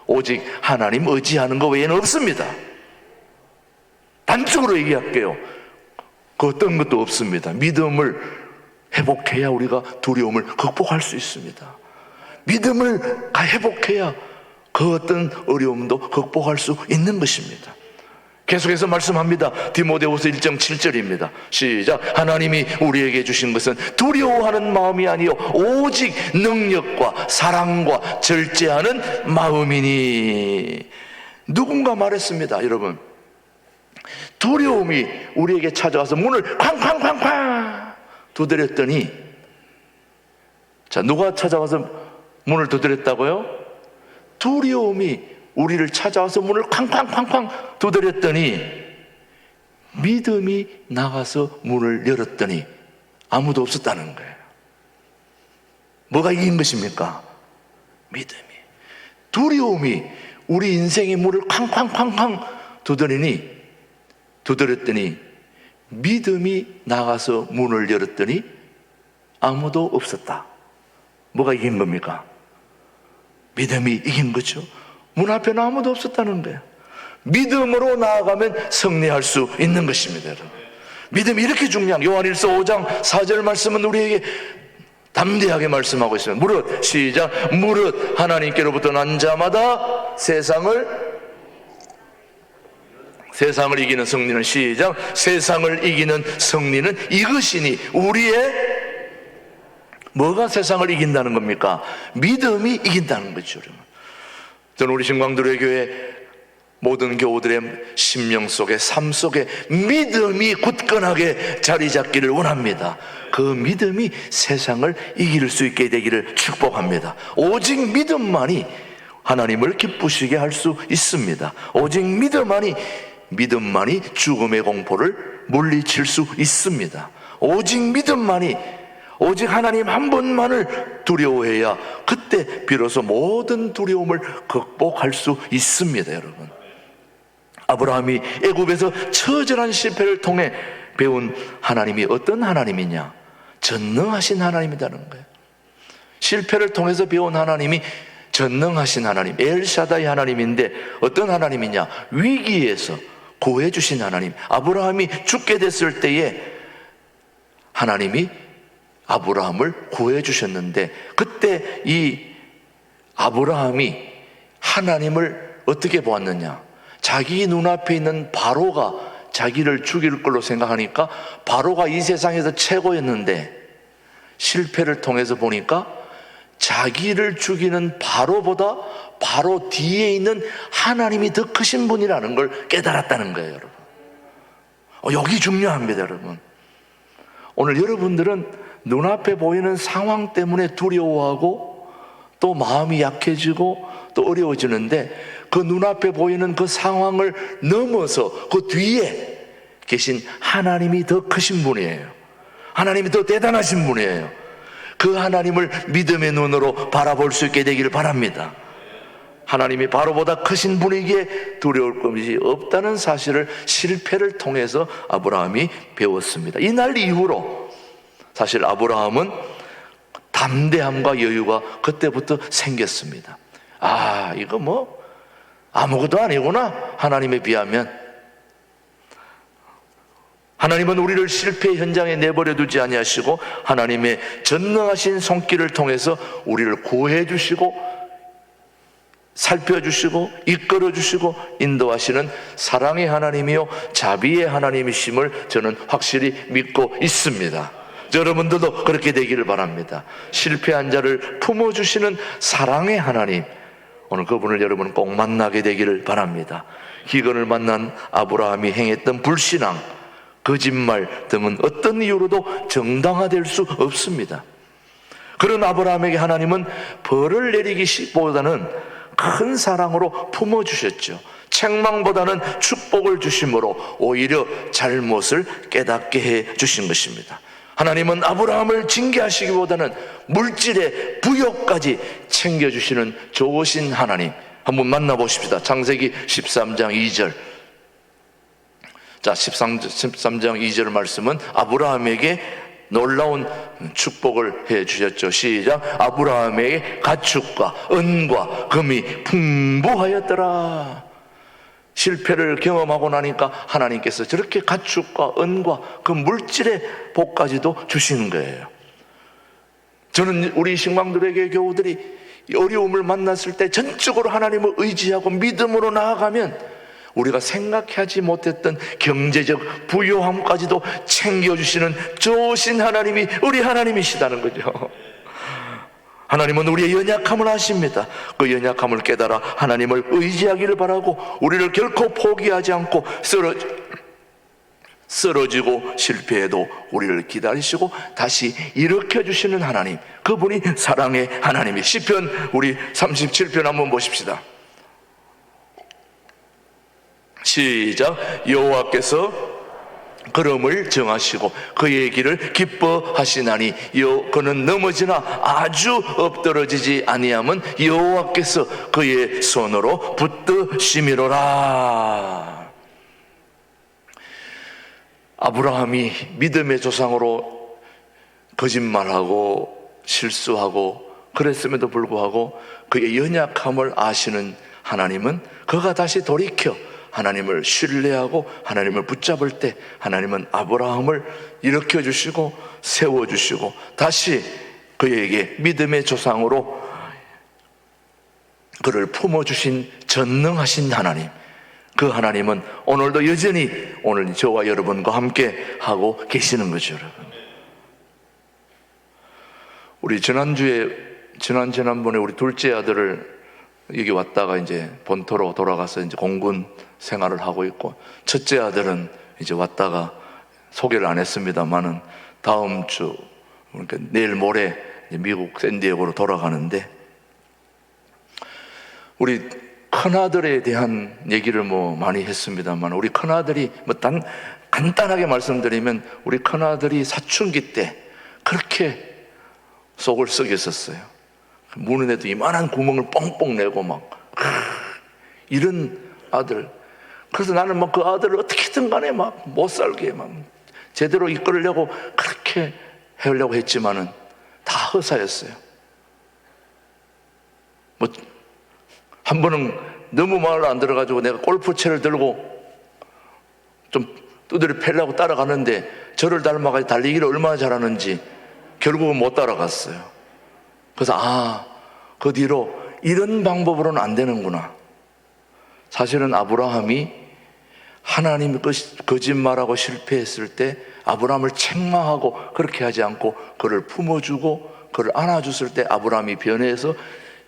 오직 하나님 의지하는 것 외에는 없습니다. 단적으로 얘기할게요. 그 어떤 것도 없습니다. 믿음을 회복해야 우리가 두려움을 극복할 수 있습니다. 믿음을 회복해야 그 어떤 어려움도 극복할 수 있는 것입니다. 계속해서 말씀합니다. 디모데후서 1장 7절입니다. 시작. 하나님이 우리에게 주신 것은 두려워하는 마음이 아니요 오직 능력과 사랑과 절제하는 마음이니. 누군가 말했습니다. 여러분, 두려움이 우리에게 찾아와서 문을 쾅쾅쾅쾅 두드렸더니, 자, 누가 찾아와서 문을 두드렸다고요? 두려움이 우리를 찾아와서 문을 쾅쾅쾅쾅 두드렸더니 믿음이 나가서 문을 열었더니 아무도 없었다는 거예요. 뭐가 이긴 것입니까? 믿음이. 두려움이 우리 인생의 문을 쾅쾅쾅쾅 두드렸더니 믿음이 나가서 문을 열었더니 아무도 없었다. 뭐가 이긴 겁니까? 믿음이 이긴 거죠. 문 앞에는 아무도 없었다는 거예요. 믿음으로 나아가면 승리할 수 있는 것입니다. 여러분, 믿음이 이렇게 중요한, 요한일서 5장 4절 말씀은 우리에게 담대하게 말씀하고 있습니다. 무릇, 시작, 무릇 하나님께로부터 난 자마다 세상을 이기는 승리는, 시작, 세상을 이기는 승리는 이것이니. 우리의 뭐가 세상을 이긴다는 겁니까? 믿음이 이긴다는 거죠. 저는 우리 신광두레 교회 모든 교우들의 심령 속에, 삶 속에 믿음이 굳건하게 자리 잡기를 원합니다. 그 믿음이 세상을 이길 수 있게 되기를 축복합니다. 오직 믿음만이 하나님을 기쁘시게 할 수 있습니다. 오직 믿음만이 죽음의 공포를 물리칠 수 있습니다. 오직 믿음만이, 오직 하나님 한 분만을 두려워해야 그때 비로소 모든 두려움을 극복할 수 있습니다. 여러분, 아브라함이 애굽에서 처절한 실패를 통해 배운 하나님이 어떤 하나님이냐? 전능하신 하나님이라는 거예요. 실패를 통해서 배운 하나님이 전능하신 하나님, 엘샤다이 하나님인데 어떤 하나님이냐? 위기에서 구해주신 하나님. 아브라함이 죽게 됐을 때에 하나님이 아브라함을 구해주셨는데, 그때 이 아브라함이 하나님을 어떻게 보았느냐? 자기 눈앞에 있는 바로가 자기를 죽일 걸로 생각하니까 바로가 이 세상에서 최고였는데, 실패를 통해서 보니까 자기를 죽이는 바로보다 바로 뒤에 있는 하나님이 더 크신 분이라는 걸 깨달았다는 거예요, 여러분. 여기 중요합니다, 여러분. 오늘 여러분들은 눈앞에 보이는 상황 때문에 두려워하고 또 마음이 약해지고 또 어려워지는데, 그 눈앞에 보이는 그 상황을 넘어서 그 뒤에 계신 하나님이 더 크신 분이에요. 하나님이 더 대단하신 분이에요. 그 하나님을 믿음의 눈으로 바라볼 수 있게 되기를 바랍니다. 하나님이 바로보다 크신 분이기에 두려울 것이 없다는 사실을 실패를 통해서 아브라함이 배웠습니다. 이날 이후로 사실 아브라함은 담대함과 여유가 그때부터 생겼습니다. 이거 뭐 아무것도 아니구나, 하나님에 비하면. 하나님은 우리를 실패 현장에 내버려 두지 아니하시고 하나님의 전능하신 손길을 통해서 우리를 구해 주시고 살펴주시고 이끌어 주시고 인도하시는 사랑의 하나님이요 자비의 하나님이심을 저는 확실히 믿고 있습니다. 여러분들도 그렇게 되기를 바랍니다. 실패한 자를 품어주시는 사랑의 하나님, 오늘 그분을 여러분 꼭 만나게 되기를 바랍니다. 기근을 만난 아브라함이 행했던 불신앙, 거짓말 등은 어떤 이유로도 정당화될 수 없습니다. 그런 아브라함에게 하나님은 벌을 내리기보다는 큰 사랑으로 품어주셨죠. 책망보다는 축복을 주심으로 오히려 잘못을 깨닫게 해 주신 것입니다. 하나님은 아브라함을 징계하시기보다는 물질의 부여까지 챙겨주시는 좋으신 하나님, 한번 만나보십시다. 창세기 13장 2절. 자, 13장 2절 말씀은 아브라함에게 놀라운 축복을 해 주셨죠. 시작. 아브라함에게 가축과 은과 금이 풍부하였더라. 실패를 경험하고 나니까 하나님께서 저렇게 가축과 은과 그 물질의 복까지도 주시는 거예요. 저는 우리 신광들에게 교우들이 어려움을 만났을 때 전적으로 하나님을 의지하고 믿음으로 나아가면 우리가 생각하지 못했던 경제적 부요함까지도 챙겨주시는 좋으신 하나님이 우리 하나님이시다는 거죠. 하나님은 우리의 연약함을 아십니다. 그 연약함을 깨달아 하나님을 의지하기를 바라고 우리를 결코 포기하지 않고 쓰러지고 실패해도 우리를 기다리시고 다시 일으켜주시는 하나님, 그분이 사랑의 하나님이. 시편 우리 37편 한번 보십시다. 시작. 여호와께서 걸음을 정하시고 그의 길을 기뻐하시나니 그는 넘어지나 아주 엎드러지지 아니함은 여호와께서 그의 손으로 붙드심이로라. 아브라함이 믿음의 조상으로 거짓말하고 실수하고 그랬음에도 불구하고 그의 연약함을 아시는 하나님은 그가 다시 돌이켜 하나님을 신뢰하고 하나님을 붙잡을 때 하나님은 아브라함을 일으켜 주시고 세워 주시고 다시 그에게 믿음의 조상으로 그를 품어주신 전능하신 하나님, 그 하나님은 오늘도 여전히 오늘 저와 여러분과 함께 하고 계시는 거죠. 여러분, 우리 지난번에 우리 둘째 아들을 여기 왔다가 이제 본토로 돌아가서 이제 공군 생활을 하고 있고, 첫째 아들은 이제 왔다가 소개를 안 했습니다만은 다음 주, 그러니까 내일 모레 미국 샌디에고로 돌아가는데, 우리 큰아들에 대한 얘기를 많이 했습니다만, 우리 큰아들이 간단하게 말씀드리면, 우리 큰아들이 사춘기 때 그렇게 속을 썩였었어요. 문에도 이만한 구멍을 뻥뻥 내고 이런 아들. 그래서 나는 그 아들을 어떻게든 간에 못 살게 제대로 이끌으려고 그렇게 해오려고 했지만은 다 허사였어요. 한 번은 너무 마음에 안 들어가지고 내가 골프채를 들고 좀 두드려 패려고 따라가는데, 저를 닮아가지고 달리기를 얼마나 잘하는지 결국은 못 따라갔어요. 그래서 그 뒤로 이런 방법으로는 안 되는구나. 사실은 아브라함이 하나님이 거짓말하고 실패했을 때 아브라함을 책망하고 그렇게 하지 않고 그를 품어주고 그를 안아줬을 때 아브라함이 변해서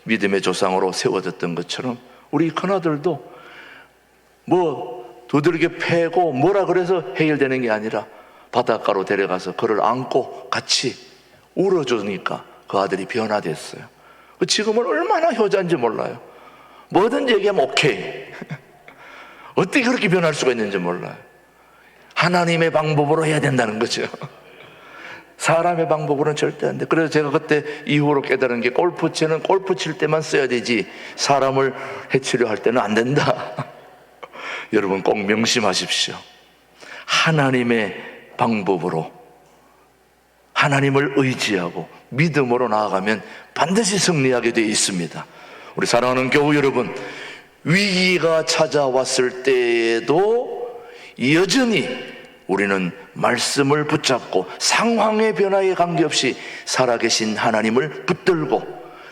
믿음의 조상으로 세워졌던 것처럼, 우리 큰아들도 두들겨 패고 뭐라 그래서 해결되는 게 아니라 바닷가로 데려가서 그를 안고 같이 울어주니까 그 아들이 변화됐어요. 지금은 얼마나 효자인지 몰라요. 뭐든지 얘기하면 오케이. 어떻게 그렇게 변할 수가 있는지 몰라요. 하나님의 방법으로 해야 된다는 거죠. 사람의 방법으로는 절대 안 돼. 그래서 제가 그때 이후로 깨달은 게, 골프채는 골프 칠 때만 써야 되지 사람을 해치려 할 때는 안 된다. 여러분 꼭 명심하십시오. 하나님의 방법으로, 하나님을 의지하고 믿음으로 나아가면 반드시 승리하게 되어 있습니다. 우리 사랑하는 교우 여러분, 위기가 찾아왔을 때에도 여전히 우리는 말씀을 붙잡고 상황의 변화에 관계없이 살아계신 하나님을 붙들고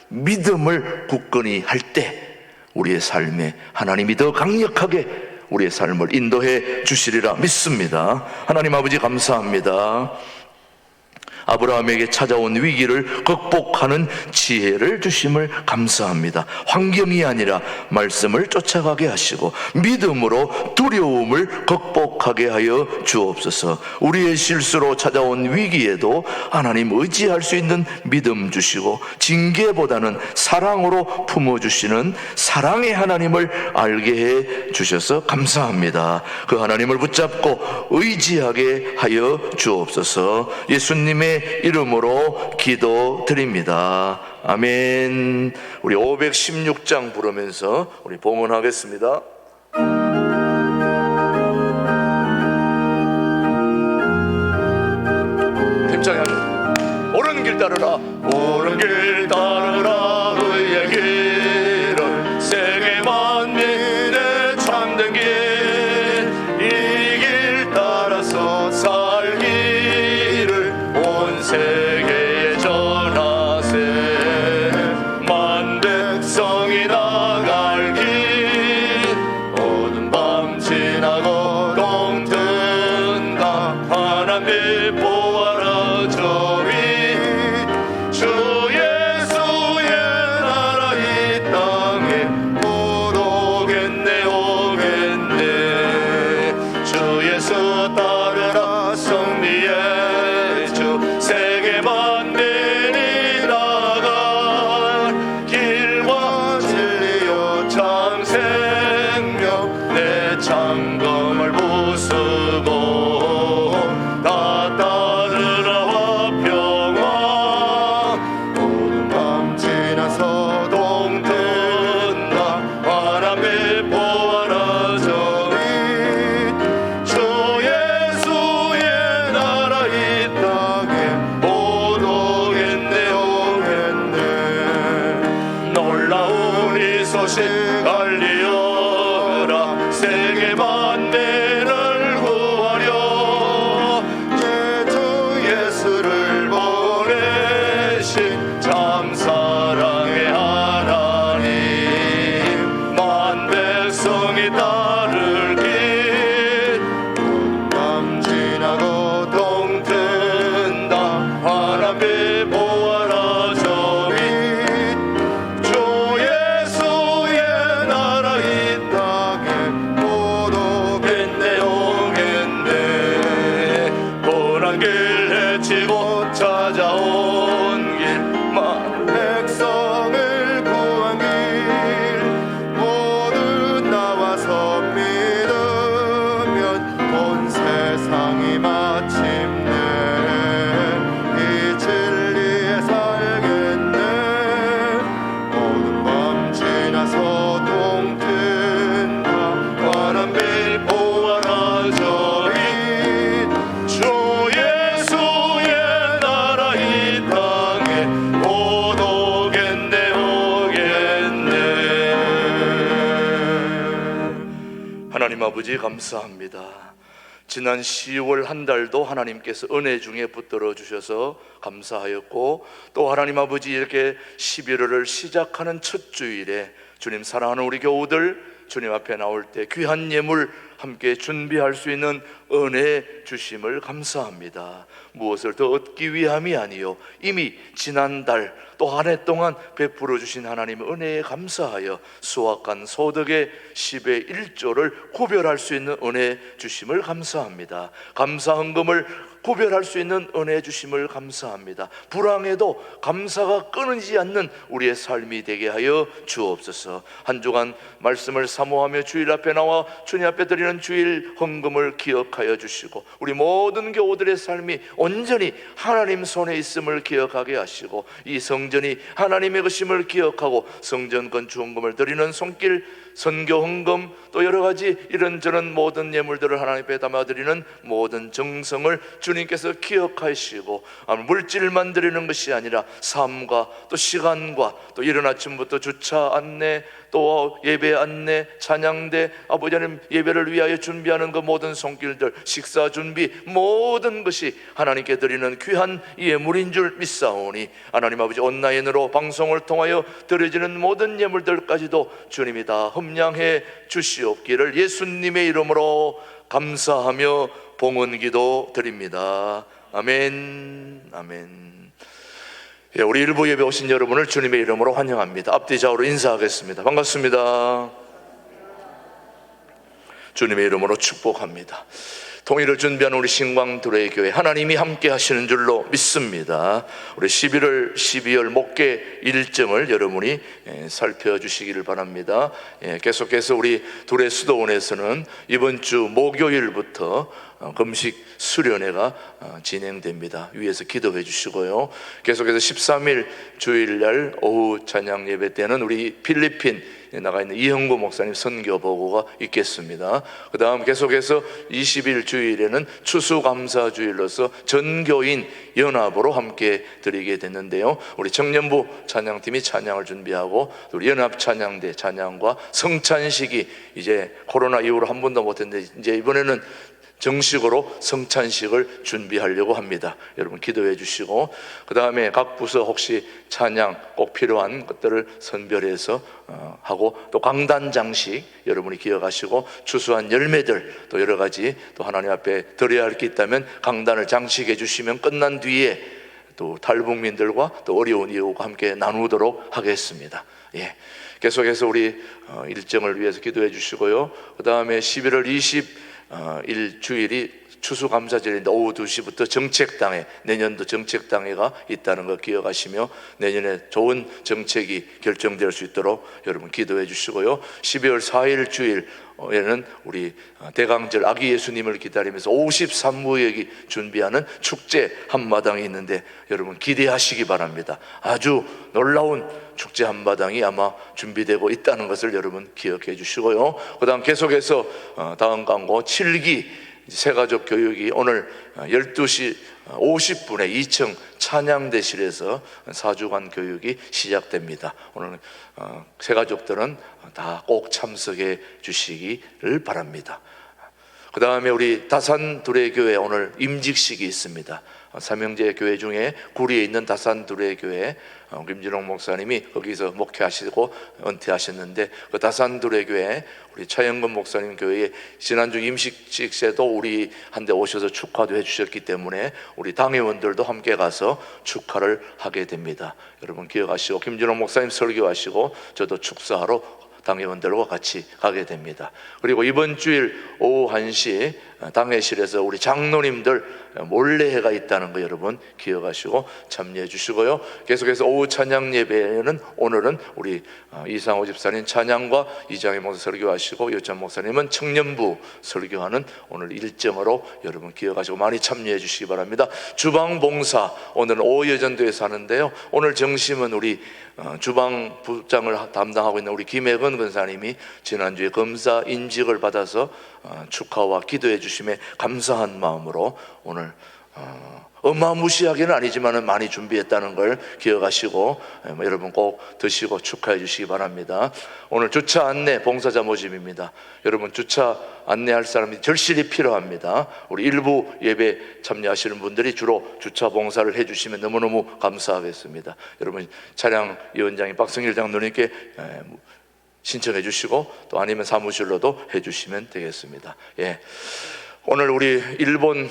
믿음을 굳건히 할 때 우리의 삶에 하나님이 더 강력하게 우리의 삶을 인도해 주시리라 믿습니다. 하나님 아버지 감사합니다. 아브라함에게 찾아온 위기를 극복하는 지혜를 주심을 감사합니다. 환경이 아니라 말씀을 쫓아가게 하시고 믿음으로 두려움을 극복하게 하여 주옵소서. 우리의 실수로 찾아온 위기에도 하나님 의지할 수 있는 믿음 주시고, 징계보다는 사랑으로 품어주시는 사랑의 하나님을 알게 해 주셔서 감사합니다. 그 하나님을 붙잡고 의지하게 하여 주옵소서. 예수님의 이름으로 기도드립니다. 아멘. 우리 516장 부르면서 우리 봉헌하겠습니다. 힘차게 하죠. 옳은 길 따르라, 옳은 길 따르라. 의의 길은 세계 만민의 참된 길, 이 길 따라서 살기를 온 세계에 전하세. 만 백성이 나갈 길, 어두운 밤 지나고 동 든다. 하나님 보아라 저 위, 주 예수의 나라 이 땅에 못 오겠네 오겠네. 주 예수 따르라 승리의 주, 세계 만민이 나갈 길과 진리요 참 생명. 내 창검을 부수고 다 따르라 화평화. 어두운 밤 지나서 동 든다. 바람에 보아라 저리, 주 예수의 나라 이 땅에 못 오겠네 오겠네. 놀라운 이 소식 알리어라. 세계 만민을 구하려 제 주 예수를 보내신 크신 참 사랑의 하나님, 만 백성이 따를 길 밤 지나고 동튼다 하나님의 보아라 저기 주 예수의 나라 이 땅에 오겠네 오겠네 고난 길 헤치고 찾아온 길 백성을 구한 길 모두 나와서 믿으면 온 세상이 마침내 이 진리에 살겠네 어두운 밤 지나서 동튼다 환한 빛 보아라 저기 주 예수의 나라 이 땅에 곧 오겠네 오겠네. 하나님 아버지 감사합니다. 지난 10월 한 달도 하나님께서 은혜 중에 붙들어 주셔서 감사하였고, 또 하나님 아버지 이렇게 11월을 시작하는 첫 주일에 주님 사랑하는 우리 교우들 주님 앞에 나올 때 귀한 예물 함께 준비할 수 있는 은혜 주심을 감사합니다. 무엇을 더 얻기 위함이 아니요 이미 지난달 또 한 해 동안 베풀어 주신 하나님의 은혜에 감사하여 수확한 소득의 10의 1조를 구별할 수 있는 은혜 주심을 감사합니다. 감사 헌금을 구별할 수 있는 은혜 주심을 감사합니다. 불황에도 감사가 끊이지 않는 우리의 삶이 되게 하여 주옵소서. 한 주간 말씀을 사모하며 주일 앞에 나와 주님 앞에 드리는 주일 헌금을 기억하여 주시고, 우리 모든 교우들의 삶이 온전히 하나님 손에 있음을 기억하게 하시고, 이 성전이 하나님의 것임을 기억하고 성전 건축 헌금을 드리는 손길, 선교 헌금, 또 여러 가지 이런저런 모든 예물들을 하나님 앞에 담아드리는 모든 정성을 주님께서 기억하시고, 물질만 드리는 것이 아니라 삶과 또 시간과 또 이른 아침부터 주차 안내, 또 예배 안내, 찬양대, 아버지 하나님 예배를 위하여 준비하는 그 모든 손길들, 식사 준비, 모든 것이 하나님께 드리는 귀한 예물인 줄 믿사오니 하나님 아버지 온라인으로 방송을 통하여 드려지는 모든 예물들까지도 주님이 다 흠량해 주시옵기를 예수님의 이름으로 감사하며 봉헌기도 드립니다. 아멘. 아멘. 예, 우리 일부 예배 오신 여러분을 주님의 이름으로 환영합니다. 앞뒤 좌우로 인사하겠습니다. 반갑습니다. 주님의 이름으로 축복합니다. 통일을 준비하는 우리 신광두레 교회, 하나님이 함께 하시는 줄로 믿습니다. 우리 11월 12월 목회 일정을 여러분이 살펴주시기를 바랍니다. 계속해서 우리 두레 수도원에서는 이번 주 목요일부터 금식 수련회가 진행됩니다. 위에서 기도해 주시고요. 계속해서 13일 주일날 오후 찬양 예배 때는 우리 필리핀 나가 있는 이형구 목사님 선교 보고가 있겠습니다. 그 다음 계속해서 20일 주일에는 추수감사 주일로서 전교인 연합으로 함께 드리게 됐는데요. 우리 청년부 찬양팀이 찬양을 준비하고, 우리 연합 찬양대 찬양과 성찬식이 이제 코로나 이후로 한 번도 못했는데 이제 이번에는 정식으로 성찬식을 준비하려고 합니다. 여러분 기도해 주시고, 그 다음에 각 부서 혹시 찬양 꼭 필요한 것들을 선별해서 하고, 또 강단 장식 여러분이 기억하시고, 추수한 열매들 또 여러 가지 또 하나님 앞에 드려야 할 게 있다면 강단을 장식해 주시면 끝난 뒤에 또 탈북민들과 또 어려운 이웃과 함께 나누도록 하겠습니다. 예, 계속해서 우리 일정을 위해서 기도해 주시고요. 그 다음에 11월 20일 주일이 추수감사절인데 오후 2시부터 정책당회, 내년도 정책당회가 있다는 거 기억하시며 내년에 좋은 정책이 결정될 수 있도록 여러분 기도해 주시고요. 12월 4일 주일에는 우리 대강절 아기 예수님을 기다리면서 53무역이 준비하는 축제 한마당이 있는데 여러분 기대하시기 바랍니다. 아주 놀라운 축제 한마당이 아마 준비되고 있다는 것을 여러분 기억해 주시고요. 그 다음 계속해서 다음 광고 7기 새가족 교육이 오늘 12시 50분에 2층 찬양대실에서 4주간 교육이 시작됩니다. 오늘 새가족들은 다 꼭 참석해 주시기를 바랍니다. 그 다음에 우리 다산두레교회 오늘 임직식이 있습니다. 삼형제 교회 중에 구리에 있는 다산두레교회 김진홍 목사님이 거기서 목회하시고 은퇴하셨는데, 그 다산두레교회 우리 차영근 목사님 교회에 지난주 임식식에도 우리 한데 오셔서 축하도 해주셨기 때문에 우리 당회원들도 함께 가서 축하를 하게 됩니다. 여러분 기억하시고, 김진홍 목사님 설교하시고 저도 축사하러 당회원들과 같이 가게 됩니다. 그리고 이번 주일 오후 1시 당회실에서 우리 장로님들 몰래회가 있다는 거 여러분 기억하시고 참여해 주시고요. 계속해서 오후 찬양 예배는 오늘은 우리 이상호 집사님 찬양과 이장희 목사 설교하시고 요찬 목사님은 청년부 설교하는 오늘 일정으로 여러분 기억하시고 많이 참여해 주시기 바랍니다. 주방봉사 오늘은 오여전도에서 하는데요. 오늘 정심은 우리 주방부장을 담당하고 있는 우리 김혜건 권사님이 지난주에 검사 인직을 받아서 축하와 기도해 주심에 감사한 마음으로 오늘 어마무시하게는 아니지만 많이 준비했다는 걸 기억하시고 여러분 꼭 드시고 축하해 주시기 바랍니다. 오늘 주차 안내 봉사자 모집입니다. 여러분 주차 안내할 사람이 절실히 필요합니다. 우리 일부 예배 참여하시는 분들이 주로 주차 봉사를 해 주시면 너무너무 감사하겠습니다. 여러분 차량 위원장인 박성일 장로님께 신청해 주시고 또 아니면 사무실로도 해 주시면 되겠습니다. 예. 오늘 우리 일본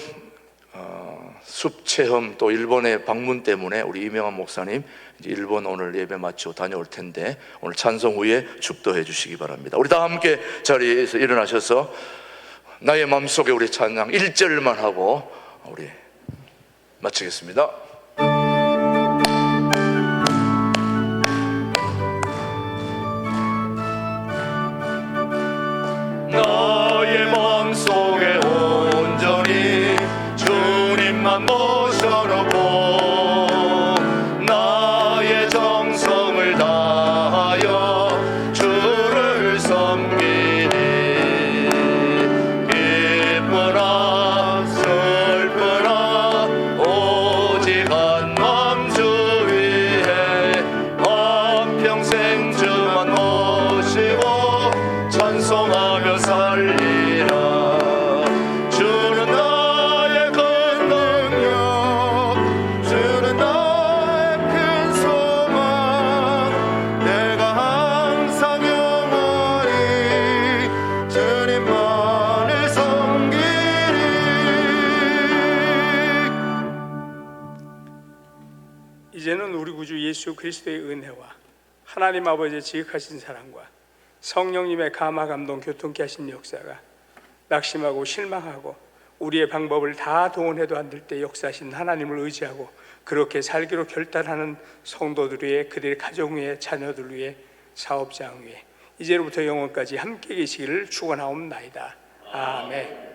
숲 체험 또 일본의 방문 때문에 우리 이명환 목사님 이제 일본 오늘 예배 마치고 다녀올 텐데 오늘 찬송 후에 축도해 주시기 바랍니다. 우리 다 함께 자리에서 일어나셔서 나의 마음속에 우리 찬양 1절만 하고 우리 마치겠습니다. 나의 마음속에 온전히 주님만 모셔놓고 나의 정성을 다하여 주를 섬기니 기쁘나 슬프나 오직 한 맘 주 위에 한평생 주만 모시고 찬송하며 살리라. 주는 나의 큰 능력, 주는 나의 큰 소망, 내가 항상 영원히 주님만을 섬기리. 이제는 우리 구주 예수 그리스도의 은혜와 하나님 아버지의 지극하신 사랑과 성령님의 감화 감동 교통케 하신 역사가 낙심하고 실망하고 우리의 방법을 다 동원해도 안 될 때 역사하신 하나님을 의지하고 그렇게 살기로 결단하는 성도들 위해, 그들의 가정 위에, 자녀들 위해, 사업장 위에 이제로부터 영원까지 함께 계시기를 축원하옵나이다. 아멘.